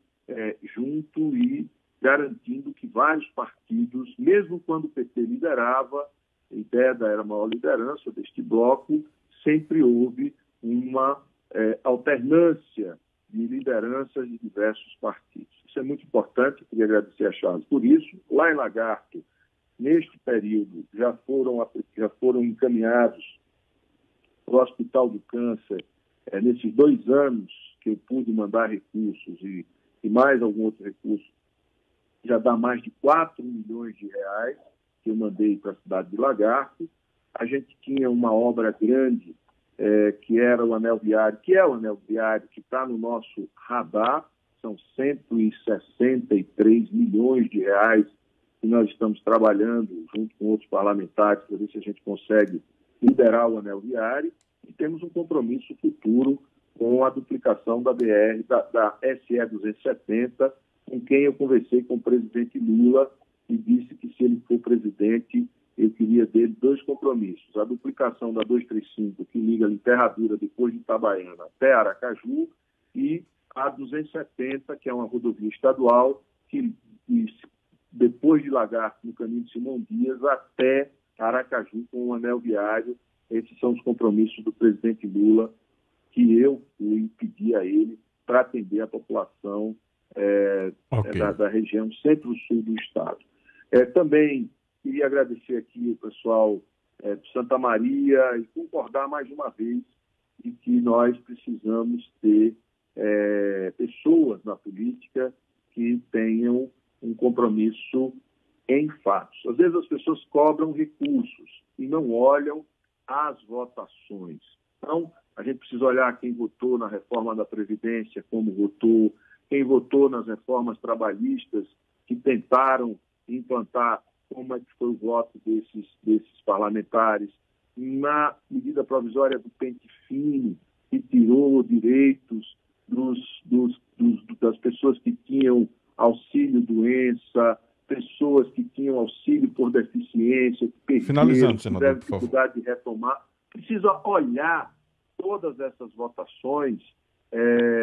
junto e garantindo que vários partidos, mesmo quando o PT liderava, a Deda era a maior liderança deste bloco, sempre houve uma alternância de lideranças de diversos partidos. Isso é muito importante, queria agradecer a Charles por isso. Lá em Lagarto, neste período, já foram encaminhados para o Hospital do Câncer, nesses 2 anos que eu pude mandar recursos e mais algum outro recurso, já dá mais de 4 milhões de reais que eu mandei para a cidade de Lagarto. A gente tinha uma obra grande, que era o anel viário, que está no nosso radar, são 163 milhões de reais que nós estamos trabalhando junto com outros parlamentares para ver se a gente consegue liberar o anel viário, e temos um compromisso futuro com a duplicação da BR, da SE 270, com quem eu conversei com o presidente Lula e disse que se ele for presidente, eu queria dele 2 compromissos: a duplicação da 235, que liga a Enterradura depois de Itabaiana até Aracaju, e a 270, que é uma rodovia estadual, que depois de Lagarto, no caminho de Simão Dias, até Aracaju, com um anel viário. Esses são os compromissos do presidente Lula, que eu fui pedir a ele para atender a população da região centro-sul do estado. Também queria agradecer aqui o pessoal de Santa Maria e concordar mais uma vez em que nós precisamos ter pessoas na política que tenham um compromisso em fatos. Às vezes as pessoas cobram recursos e não olham as votações. Então, a gente precisa olhar quem votou na reforma da Previdência, como votou, quem votou nas reformas trabalhistas que tentaram implantar, como é que foi o voto desses parlamentares, na medida provisória do pente fino, que tirou direitos das pessoas que tinham auxílio-doença, pessoas que tinham auxílio por deficiência, que perderam, tiveram dificuldade de retomar. Precisa olhar todas essas votações,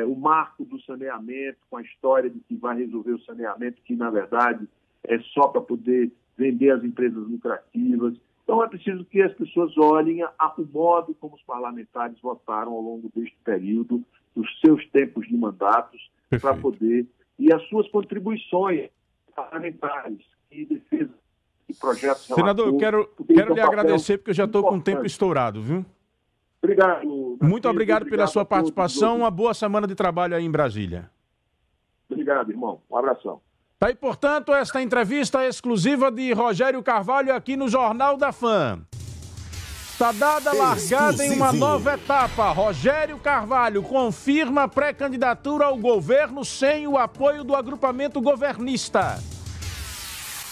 o marco do saneamento, com a história de que vai resolver o saneamento, que, na verdade, é só para poder vender as empresas lucrativas. Então, é preciso que as pessoas olhem o modo como os parlamentares votaram ao longo deste período, os seus tempos de mandatos, para poder... E as suas contribuições parlamentares e defesa de projetos... Senador, eu quero lhe agradecer, porque eu já estou com o tempo estourado, viu? Obrigado. Muito obrigado pela sua participação. Uma boa semana de trabalho aí em Brasília. Obrigado, irmão. Um abração. Tá aí, portanto, esta entrevista exclusiva de Rogério Carvalho aqui no Jornal da Fã. Está dada a largada em uma nova etapa. Rogério Carvalho confirma pré-candidatura ao governo sem o apoio do agrupamento governista.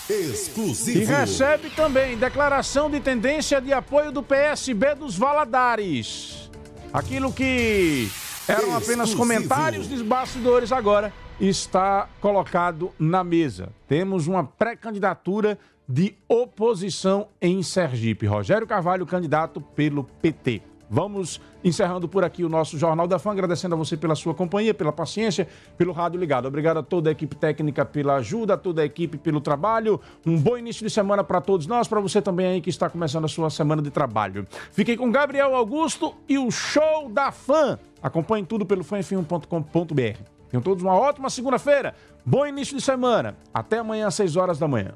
Exclusivo. E recebe também declaração de tendência de apoio do PSB dos Valadares. Aquilo que eram apenas comentários dos bastidores agora está colocado na mesa. Temos uma pré-candidatura de oposição em Sergipe. Rogério Carvalho, candidato pelo PT. Vamos encerrando por aqui o nosso Jornal da Fã, agradecendo a você pela sua companhia, pela paciência, pelo rádio ligado. Obrigado a toda a equipe técnica pela ajuda, a toda a equipe pelo trabalho. Um bom início de semana para todos nós, para você também aí que está começando a sua semana de trabalho. Fiquem com Gabriel Augusto e o Show da Fã. Acompanhem tudo pelo fanf1.com.br. Tenham todos uma ótima segunda-feira. Bom início de semana. Até amanhã às 6 horas da manhã.